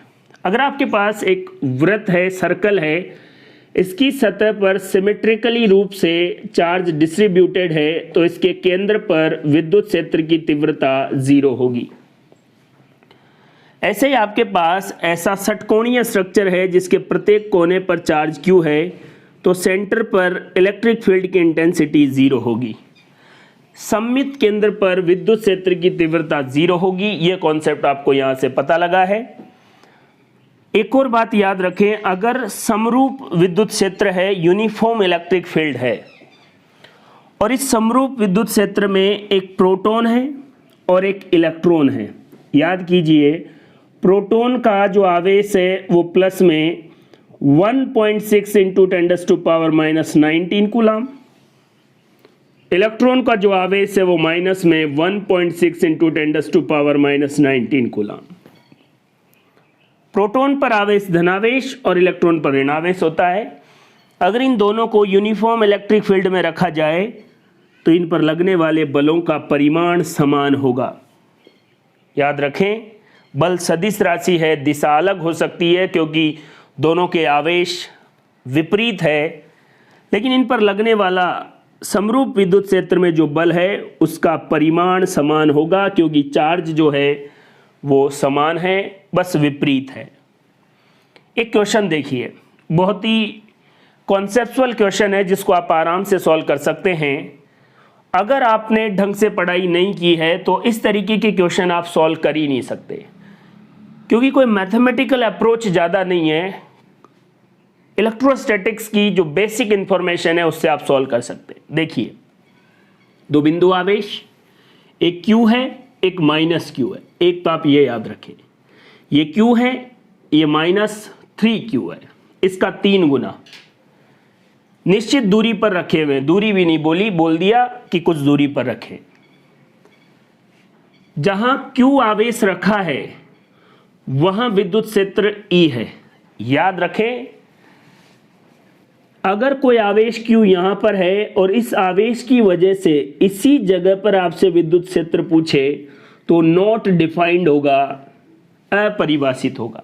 अगर आपके पास एक वृत्त है, सर्कल है, इसकी सतह पर सिमेट्रिकली रूप से चार्ज डिस्ट्रीब्यूटेड है तो इसके केंद्र पर विद्युत क्षेत्र की तीव्रता 0 होगी। ऐसे ही आपके पास ऐसा षटकोणीय स्ट्रक्चर है जिसके प्रत्येक कोने पर चार्ज Q है तो सेंटर पर इलेक्ट्रिक फील्ड की इंटेंसिटी 0 होगी। सममित केंद्र पर विद्युत क्षेत्र की तीव्रता 0 होगी। यह कॉन्सेप्ट आपको यहां से पता लगा है। एक और बात याद रखें, अगर समरूप विद्युत क्षेत्र है, यूनिफॉर्म इलेक्ट्रिक फील्ड है और इस समरूप विद्युत क्षेत्र में एक प्रोटॉन है और एक इलेक्ट्रॉन है। याद कीजिए, प्रोटॉन का जो आवेश है वो प्लस में 1.6 इंटू 10⁻⁻19 कूलम, इलेक्ट्रॉन का जो आवेश है वो माइनस में 1.6 इंटू 10⁻⁻19 कूलम। प्रोटॉन पर आवेश धनावेश और इलेक्ट्रॉन पर ऋणावेश होता है। अगर इन दोनों को यूनिफॉर्म इलेक्ट्रिक फील्ड में रखा जाए तो इन पर लगने वाले बलों का परिमाण समान होगा। याद रखें, बल सदिश राशि है, दिशा अलग हो सकती है क्योंकि दोनों के आवेश विपरीत है, लेकिन इन पर लगने वाला समरूप विद्युत क्षेत्र में जो बल है उसका परिमाण समान होगा क्योंकि चार्ज जो है वो समान है, बस विपरीत है। एक क्वेश्चन देखिए, बहुत ही कॉन्सेप्चुअल क्वेश्चन है जिसको आप आराम से सॉल्व कर सकते हैं। अगर आपने ढंग से पढ़ाई नहीं की है तो इस तरीके के क्वेश्चन आप सॉल्व कर ही नहीं सकते क्योंकि कोई मैथमेटिकल अप्रोच ज़्यादा नहीं है। इलेक्ट्रोस्टैटिक्स की जो बेसिक इंफॉर्मेशन है उससे आप सॉल्व कर सकते हैं। देखिए, दो बिंदु आवेश, एक Q है, एक माइनस Q है। एक तो आप ये याद रखें, ये Q है, ये -3Q है, इसका 3 गुना निश्चित दूरी पर रखे हुए। दूरी भी नहीं बोली, बोल दिया कि कुछ दूरी पर रखें। जहां Q आवेश रखा है वहां विद्युत क्षेत्र E है। याद रखें, अगर कोई आवेश Q यहां पर है और इस आवेश की वजह से इसी जगह पर आपसे विद्युत क्षेत्र पूछे तो नॉट डिफाइंड होगा, अपरिभाषित होगा।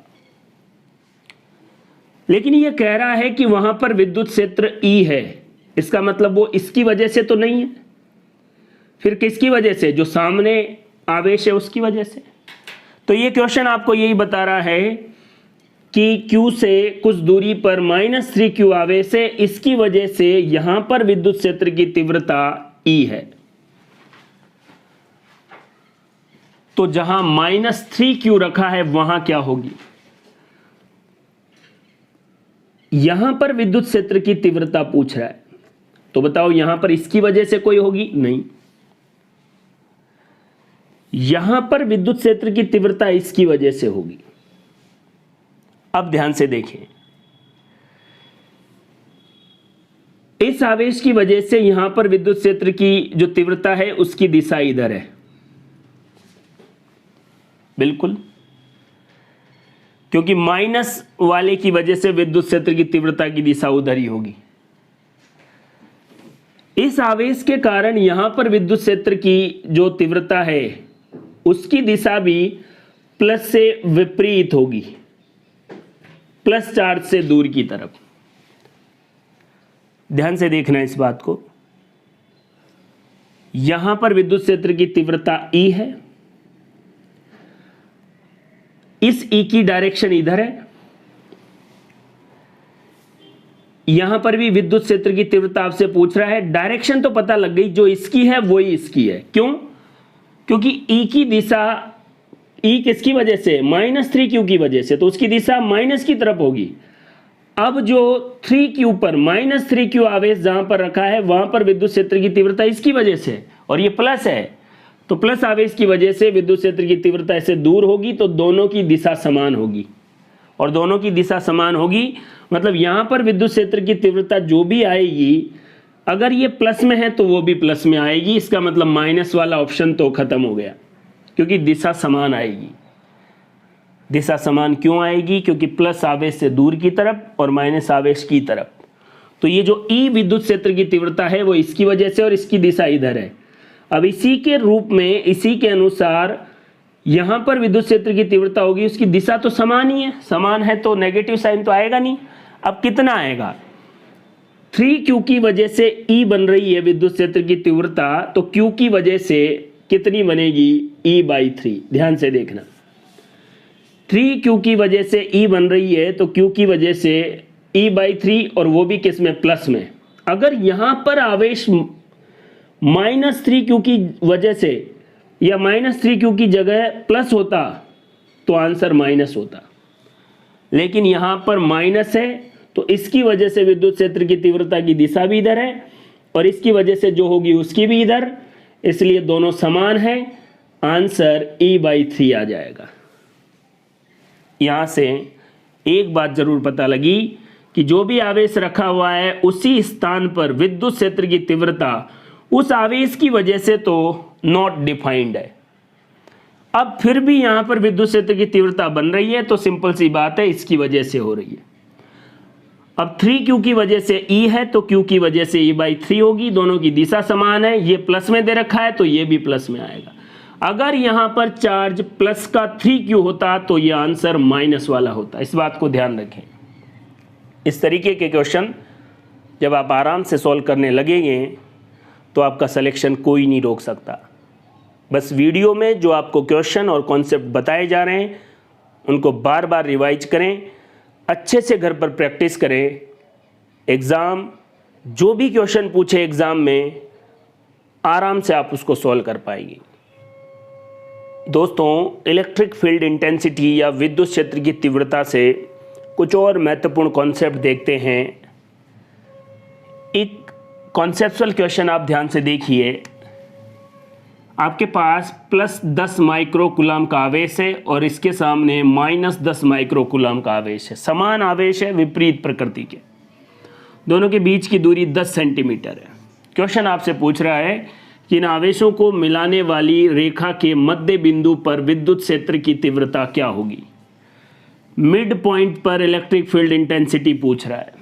लेकिन ये कह रहा है कि वहां पर विद्युत क्षेत्र E है, इसका मतलब वो इसकी वजह से तो नहीं है, फिर किसकी वजह से? जो सामने आवेश है उसकी वजह से। तो ये क्वेश्चन आपको यही बता रहा है कि Q से कुछ दूरी पर -3Q आवेश है, इसकी वजह से यहां पर विद्युत क्षेत्र की तीव्रता E है। तो जहां -3Q रखा है वहां क्या होगी? यहां पर विद्युत क्षेत्र की तीव्रता पूछ रहा है, तो बताओ यहां पर इसकी वजह से कोई होगी? नहीं। यहां पर विद्युत क्षेत्र की तीव्रता इसकी वजह से होगी। अब ध्यान से देखें, इस आवेश की वजह से यहां पर विद्युत क्षेत्र की जो तीव्रता है उसकी दिशा इधर है, बिल्कुल, क्योंकि माइनस वाले की वजह से विद्युत क्षेत्र की तीव्रता की दिशा उधर ही होगी। इस आवेश के कारण यहां पर विद्युत क्षेत्र की जो तीव्रता है उसकी दिशा भी प्लस से विपरीत होगी, प्लस चार्ज से दूर की तरफ। ध्यान से देखना इस बात को। यहां पर विद्युत क्षेत्र की तीव्रता E है, इस E की डायरेक्शन इधर है, यहां पर भी विद्युत क्षेत्र की तीव्रता आपसे पूछ रहा है। डायरेक्शन तो पता लग गई, जो इसकी है वही इसकी है। क्यों? क्योंकि E की दिशा, E किसकी वजह से? -3Q की वजह से, तो उसकी दिशा माइनस की तरफ होगी। अब जो 3Q पर -3Q आवेश जहां पर रखा है वहां पर विद्युत क्षेत्र की तीव्रता इसकी वजह से, और ये प्लस है, तो प्लस आवेश की वजह से विद्युत क्षेत्र की तीव्रता ऐसे दूर होगी, तो दोनों की दिशा समान होगी। और दोनों की दिशा समान होगी मतलब यहां पर विद्युत क्षेत्र की तीव्रता जो भी आएगी, अगर ये प्लस में है तो वो भी प्लस में आएगी। इसका मतलब माइनस वाला ऑप्शन तो खत्म हो गया, क्योंकि दिशा समान आएगी। दिशा समान क्यों आएगी? क्योंकि प्लस आवेश से दूर की तरफ और माइनस आवेश की तरफ। तो ये जो E विद्युत क्षेत्र की तीव्रता है वो इसकी वजह से, और इसकी दिशा इधर है। अब इसी के रूप में, इसी के अनुसार यहां पर विद्युत क्षेत्र की तीव्रता होगी, उसकी दिशा तो समान ही है। समान है तो नेगेटिव साइन तो आएगा नहीं। अब कितना आएगा? 3Q की वजह से E बन रही है विद्युत क्षेत्र की तीव्रता, तो Q की वजह से कितनी बनेगी? E/3। ध्यान से देखना, 3Q की वजह से E बन रही है, तो Q की वजह से E/3, और वो भी किस में? प्लस में। अगर यहां पर आवेश -3Q की वजह से या -3Q की जगह प्लस होता तो आंसर माइनस होता, लेकिन यहां पर माइनस है, तो इसकी वजह से विद्युत क्षेत्र की तीव्रता की दिशा भी इधर है, और इसकी वजह से जो होगी उसकी भी इधर, इसलिए दोनों समान है। आंसर E/3 आ जाएगा। यहां से एक बात जरूर पता लगी कि जो भी आवेश रखा हुआ है उसी स्थान पर विद्युत क्षेत्र की तीव्रता उस आवेश की वजह से तो नॉट डिफाइंड है। अब फिर भी यहां पर विद्युत क्षेत्र की तीव्रता बन रही है, तो सिंपल सी बात है, इसकी वजह से हो रही है। अब 3Q की वजह से E है, तो Q की वजह से E/3 होगी। दोनों की दिशा समान है, ये प्लस में दे रखा है तो ये भी प्लस में आएगा। अगर यहां पर चार्ज प्लस का 3Q होता तो ये आंसर माइनस वाला होता। इस बात को ध्यान रखें। इस तरीके के क्वेश्चन जब आप आराम से सॉल्व करने लगेंगे तो आपका सिलेक्शन कोई नहीं रोक सकता। बस वीडियो में जो आपको क्वेश्चन और कॉन्सेप्ट बताए जा रहे हैं उनको बार बार रिवाइज करें, अच्छे से घर पर प्रैक्टिस करें। एग्ज़ाम जो भी क्वेश्चन पूछे एग्ज़ाम में आराम से आप उसको सॉल्व कर पाएंगे। दोस्तों, इलेक्ट्रिक फील्ड इंटेंसिटी या विद्युत क्षेत्र की तीव्रता से कुछ और महत्वपूर्ण कॉन्सेप्ट देखते हैं। एक कॉन्सेप्चुअल क्वेश्चन आप ध्यान से देखिए। आपके पास +10 माइक्रोकूलम का आवेश है और इसके सामने -10 माइक्रोकूलम का आवेश है। समान आवेश है, विपरीत प्रकृति के। दोनों के बीच की दूरी 10 सेंटीमीटर है। क्वेश्चन आपसे पूछ रहा है कि इन आवेशों को मिलाने वाली रेखा के मध्य बिंदु पर विद्युत क्षेत्र की तीव्रता क्या होगी। मिड पॉइंट पर इलेक्ट्रिक फील्ड इंटेंसिटी पूछ रहा है।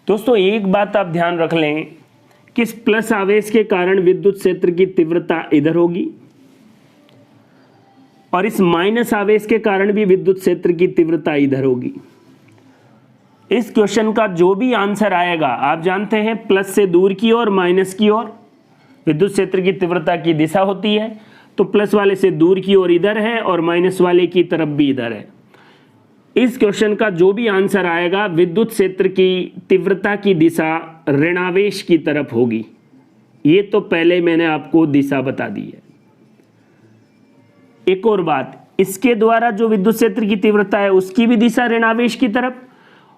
दोस्तों, एक बात आप ध्यान रख लें कि इस प्लस आवेश के कारण विद्युत क्षेत्र की तीव्रता इधर होगी और इस माइनस आवेश के कारण भी विद्युत क्षेत्र की तीव्रता इधर होगी। इस क्वेश्चन का जो भी आंसर आएगा, आप जानते हैं प्लस से दूर की ओर माइनस की ओर विद्युत क्षेत्र की तीव्रता की दिशा होती है, तो प्लस वाले से दूर की ओर इधर है और माइनस वाले की तरफ भी इधर है। इस क्वेश्चन का जो भी आंसर आएगा विद्युत क्षेत्र की तीव्रता की दिशा ऋणावेश की तरफ होगी। ये तो पहले मैंने आपको दिशा बता दी है। एक और बात, इसके द्वारा जो विद्युत क्षेत्र की तीव्रता है उसकी भी दिशा ऋणावेश की तरफ,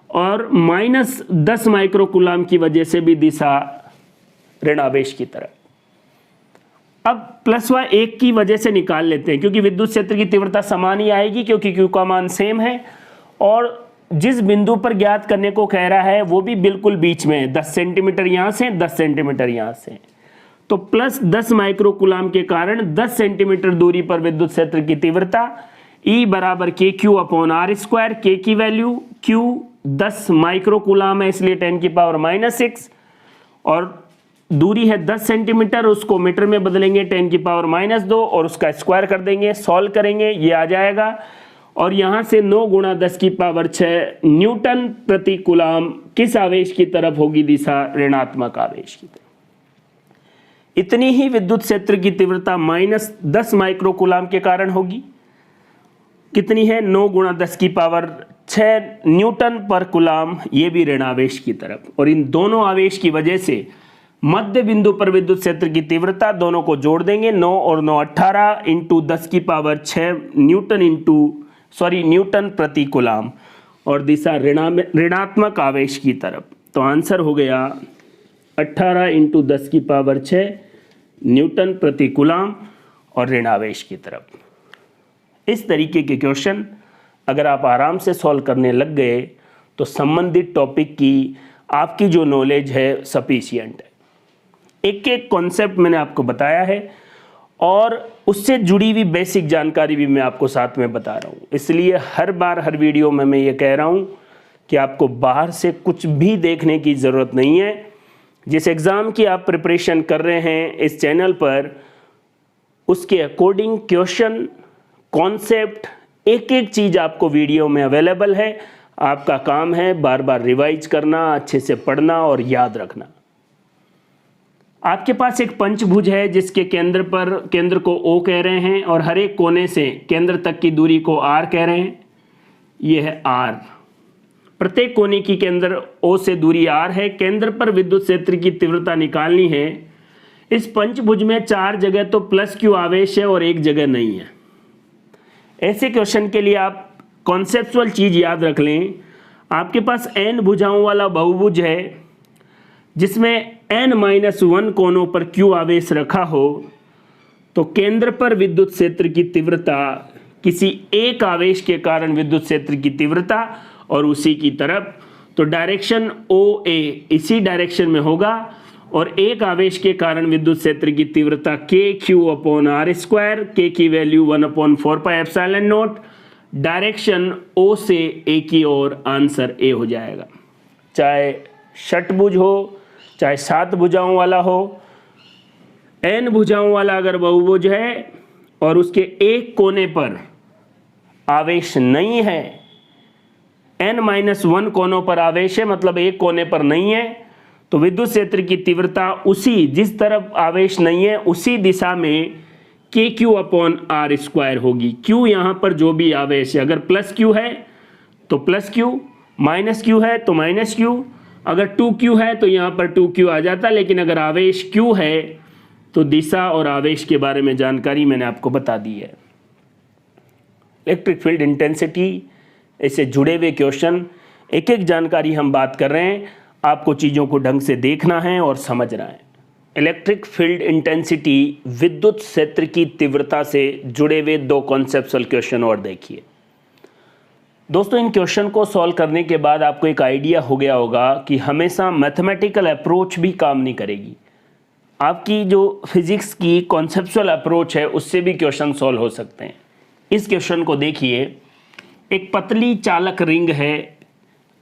और -10 माइक्रोकूलाम की वजह से भी दिशा ऋणावेश की तरफ। अब प्लस व 1 की वजह से निकाल लेते हैं, क्योंकि विद्युत क्षेत्र की तीव्रता समान ही आएगी, क्योंकि Q का मान सेम है और जिस बिंदु पर ज्ञात करने को कह रहा है वो भी बिल्कुल बीच में है, 10 सेंटीमीटर यहाँ से 10 सेंटीमीटर यहाँ से। तो +10 माइक्रोकूलाम के कारण 10 सेंटीमीटर दूरी पर विद्युत क्षेत्र की तीव्रता E बराबर KQ/R²। K की वैल्यू Q 10 माइक्रोकूलाम है, इसलिए 10⁻⁻⁶, और दूरी है 10 सेंटीमीटर, उसको मीटर में बदलेंगे 10⁻⁻2 और उसका स्क्वायर कर देंगे, सॉल्व करेंगे, ये आ जाएगा। और यहाँ से 9 × 10⁶ न्यूटन प्रति कूलाम किस आवेश की तरफ होगी दिशा? ऋणात्मक आवेश की तरफ। इतनी ही विद्युत क्षेत्र की तीव्रता -10 माइक्रोकूलाम के कारण होगी। कितनी है? 9 × 10⁶ न्यूटन पर कूलाम, ये भी ऋणावेश की तरफ। और इन दोनों आवेश की वजह से मध्य बिंदु पर विद्युत क्षेत्र की तीव्रता, दोनों को जोड़ देंगे, 9 और 9 18 × 10⁶ न्यूटन प्रति कूलाम, और दिशा ऋणात्मक आवेश की तरफ। तो आंसर हो गया 18 × 10⁶ न्यूटन प्रति कूलाम और ऋणावेश की तरफ। इस तरीके के क्वेश्चन अगर आप आराम से सॉल्व करने लग गए तो संबंधित टॉपिक की आपकी जो नॉलेज है सफिशिएंट है। एक एक कॉन्सेप्ट मैंने आपको बताया है और उससे जुड़ी हुई बेसिक जानकारी भी मैं आपको साथ में बता रहा हूँ। इसलिए हर बार हर वीडियो में मैं ये कह रहा हूँ कि आपको बाहर से कुछ भी देखने की ज़रूरत नहीं है। जिस एग्ज़ाम की आप प्रिपरेशन कर रहे हैं इस चैनल पर, उसके अकॉर्डिंग क्वेश्चन, कॉन्सेप्ट, एक एक चीज़ आपको वीडियो में अवेलेबल है। आपका काम है बार बार रिवाइज करना, अच्छे से पढ़ना और याद रखना। आपके पास एक पंचभुज है जिसके केंद्र को O कह रहे हैं और हर एक कोने से केंद्र तक की दूरी को R कह रहे हैं। यह है R। प्रत्येक कोने की केंद्र O से दूरी R है। केंद्र पर विद्युत क्षेत्र की तीव्रता निकालनी है। इस पंचभुज में 4 जगह तो +Q आवेश है और 1 जगह नहीं है। ऐसे क्वेश्चन के लिए आप कॉन्सेप्चुअल चीज़ याद रख लें। आपके पास n भुजाओं वाला बहुभुज है जिसमें n-1 कोनों पर Q आवेश रखा हो, तो केंद्र पर विद्युत क्षेत्र की तीव्रता किसी एक आवेश के कारण विद्युत क्षेत्र की तीव्रता और उसी की तरफ, तो डायरेक्शन OA इसी डायरेक्शन में होगा और एक आवेश के कारण विद्युत क्षेत्र की तीव्रता KQ/R², K की वैल्यू 1/4πε0, डायरेक्शन O से A की ओर, आंसर A हो जाएगा। चाहे षटभुज हो, चाहे 7 भुजाओं वाला हो, n भुजाओं वाला अगर बहुभुज है और उसके एक कोने पर आवेश नहीं है, n-1 कोनों पर आवेश है, मतलब एक कोने पर नहीं है, तो विद्युत क्षेत्र की तीव्रता उसी, जिस तरफ आवेश नहीं है उसी दिशा में KQ/R² होगी। Q यहाँ पर जो भी आवेश है, अगर +Q है तो +Q, -Q है तो -Q, अगर 2Q है तो यहाँ पर 2Q आ जाता, लेकिन अगर आवेश Q है तो दिशा और आवेश के बारे में जानकारी मैंने आपको बता दी है। इलेक्ट्रिक फील्ड इंटेंसिटी, इससे जुड़े हुए क्वेश्चन, एक एक जानकारी हम बात कर रहे हैं। आपको चीज़ों को ढंग से देखना है और समझना है। इलेक्ट्रिक फील्ड इंटेंसिटी, विद्युत क्षेत्र की तीव्रता से जुड़े हुए 2 कॉन्सेप्चुअल क्वेश्चन और देखिए। दोस्तों, इन क्वेश्चन को सॉल्व करने के बाद आपको एक आइडिया हो गया होगा कि हमेशा मैथमेटिकल अप्रोच भी काम नहीं करेगी। आपकी जो फिजिक्स की कॉन्सेप्चुअल अप्रोच है उससे भी क्वेश्चन सॉल्व हो सकते हैं। इस क्वेश्चन को देखिए। एक पतली चालक रिंग है।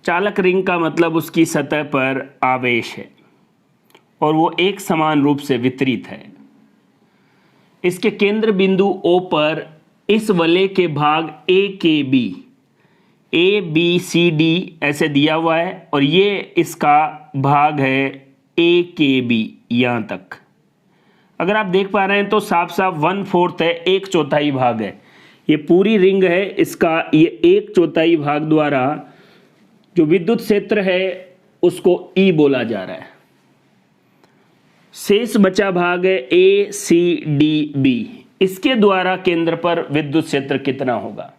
चालक रिंग का मतलब उसकी सतह पर आवेश है और वो एक समान रूप से वितरित है। इसके केंद्र बिंदु O पर इस वलय के भाग A के B ABCD ऐसे दिया हुआ है और ये इसका भाग है AKB यहाँ तक। अगर आप देख पा रहे हैं तो साफ साफ 1/4 है, 1/4 भाग है। ये पूरी रिंग है, इसका ये 1/4 भाग द्वारा जो विद्युत क्षेत्र है उसको E बोला जा रहा है। शेष बचा भाग है ACDB, इसके द्वारा केंद्र पर विद्युत क्षेत्र कितना होगा।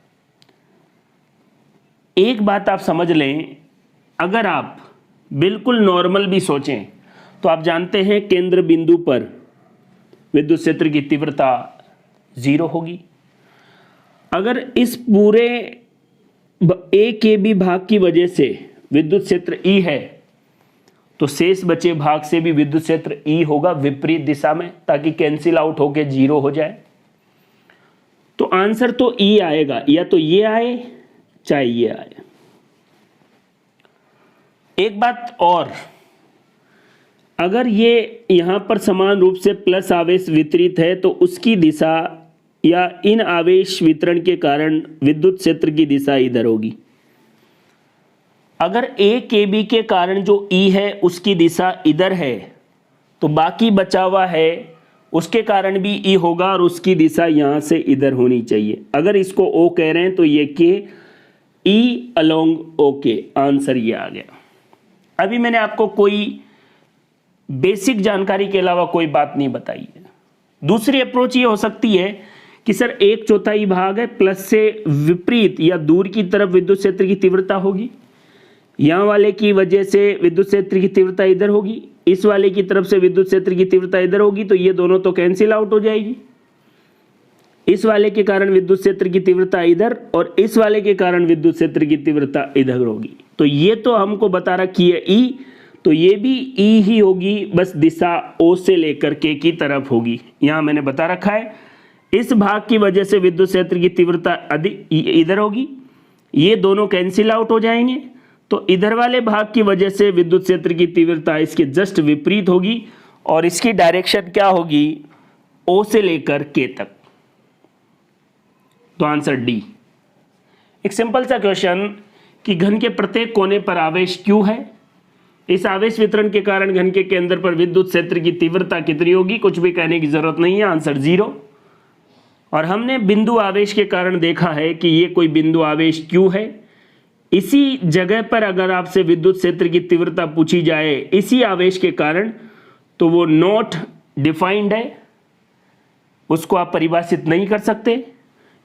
एक बात आप समझ लें, अगर आप बिल्कुल नॉर्मल भी सोचें तो आप जानते हैं केंद्र बिंदु पर विद्युत क्षेत्र की तीव्रता 0 होगी। अगर इस पूरे AKB भाग की वजह से विद्युत क्षेत्र E है तो शेष बचे भाग से भी विद्युत क्षेत्र E होगा विपरीत दिशा में, ताकि कैंसिल आउट होके 0 हो जाए। तो आंसर तो E आएगा, या तो ये आए चाहे ये आए। एक बात और, अगर ये यहां पर समान रूप से प्लस आवेश वितरित है तो उसकी दिशा या इन आवेश वितरण के कारण विद्युत क्षेत्र की दिशा इधर होगी। अगर AKB के कारण जो E है उसकी दिशा इधर है तो बाकी बचा हुआ है उसके कारण भी E होगा और उसकी दिशा यहां से इधर होनी चाहिए। अगर इसको O कह रहे हैं तो ये के E अलोंग OK, आंसर ये आ गया। अभी मैंने आपको कोई बेसिक जानकारी के अलावा कोई बात नहीं बताई है। दूसरी अप्रोच ये हो सकती है कि सर 1/4 भाग है, प्लस से विपरीत या दूर की तरफ विद्युत क्षेत्र की तीव्रता होगी, यहाँ वाले की वजह से विद्युत क्षेत्र की तीव्रता इधर होगी, इस वाले की तरफ से विद्युत क्षेत्र की तीव्रता इधर होगी, तो ये दोनों तो कैंसिल आउट हो जाएगी। इस वाले के कारण विद्युत क्षेत्र की तीव्रता इधर और इस वाले के कारण विद्युत क्षेत्र की तीव्रता इधर होगी। तो ये तो हमको बता रखी है E, तो ये भी E ही होगी, बस दिशा O से लेकर K की तरफ होगी। यहाँ मैंने बता रखा है इस भाग की वजह से विद्युत क्षेत्र की तीव्रता इधर होगी, ये दोनों कैंसिल आउट हो जाएंगे, तो इधर वाले भाग की वजह से विद्युत क्षेत्र की तीव्रता इसके जस्ट विपरीत होगी और इसकी डायरेक्शन क्या होगी, O से लेकर K तक। तो आंसर D। एक सिंपल सा क्वेश्चन कि घन के प्रत्येक कोने पर आवेश Q है, इस आवेश वितरण के कारण घन के केंद्र पर विद्युत क्षेत्र की तीव्रता कितनी होगी, कुछ भी कहने की जरूरत नहीं है, आंसर 0। और हमने बिंदु आवेश के कारण देखा है कि ये कोई बिंदु आवेश Q है, इसी जगह पर अगर आपसे विद्युत क्षेत्र की तीव्रता पूछी जाए इसी आवेश के कारण, तो वो नॉट डिफाइंड है, उसको आप परिभाषित नहीं कर सकते।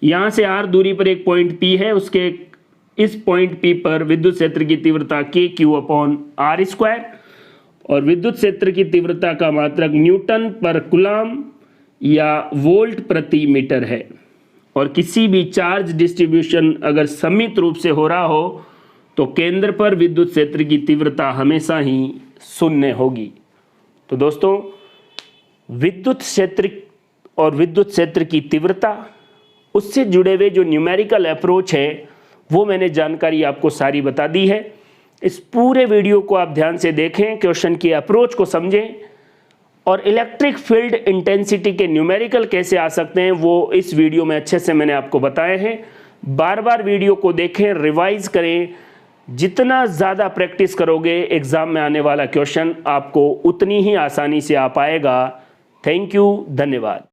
यहाँ से r दूरी पर एक पॉइंट P है, उसके इस पॉइंट P पर विद्युत क्षेत्र की तीव्रता KQ/r² और विद्युत क्षेत्र की तीव्रता का मात्रक न्यूटन पर कूलम या वोल्ट प्रति मीटर है। और किसी भी चार्ज डिस्ट्रीब्यूशन अगर सममित रूप से हो रहा हो तो केंद्र पर विद्युत क्षेत्र की तीव्रता हमेशा ही 0 होगी। तो दोस्तों, विद्युत क्षेत्र और विद्युत क्षेत्र की तीव्रता, उससे जुड़े हुए जो न्यूमेरिकल अप्रोच है वो मैंने जानकारी आपको सारी बता दी है। इस पूरे वीडियो को आप ध्यान से देखें, क्वेश्चन की अप्रोच को समझें और इलेक्ट्रिक फील्ड इंटेंसिटी के न्यूमेरिकल कैसे आ सकते हैं वो इस वीडियो में अच्छे से मैंने आपको बताए हैं। बार बार वीडियो को देखें, रिवाइज करें, जितना ज़्यादा प्रैक्टिस करोगे एग्जाम में आने वाला क्वेश्चन आपको उतनी ही आसानी से आ पाएगा। थैंक यू, धन्यवाद।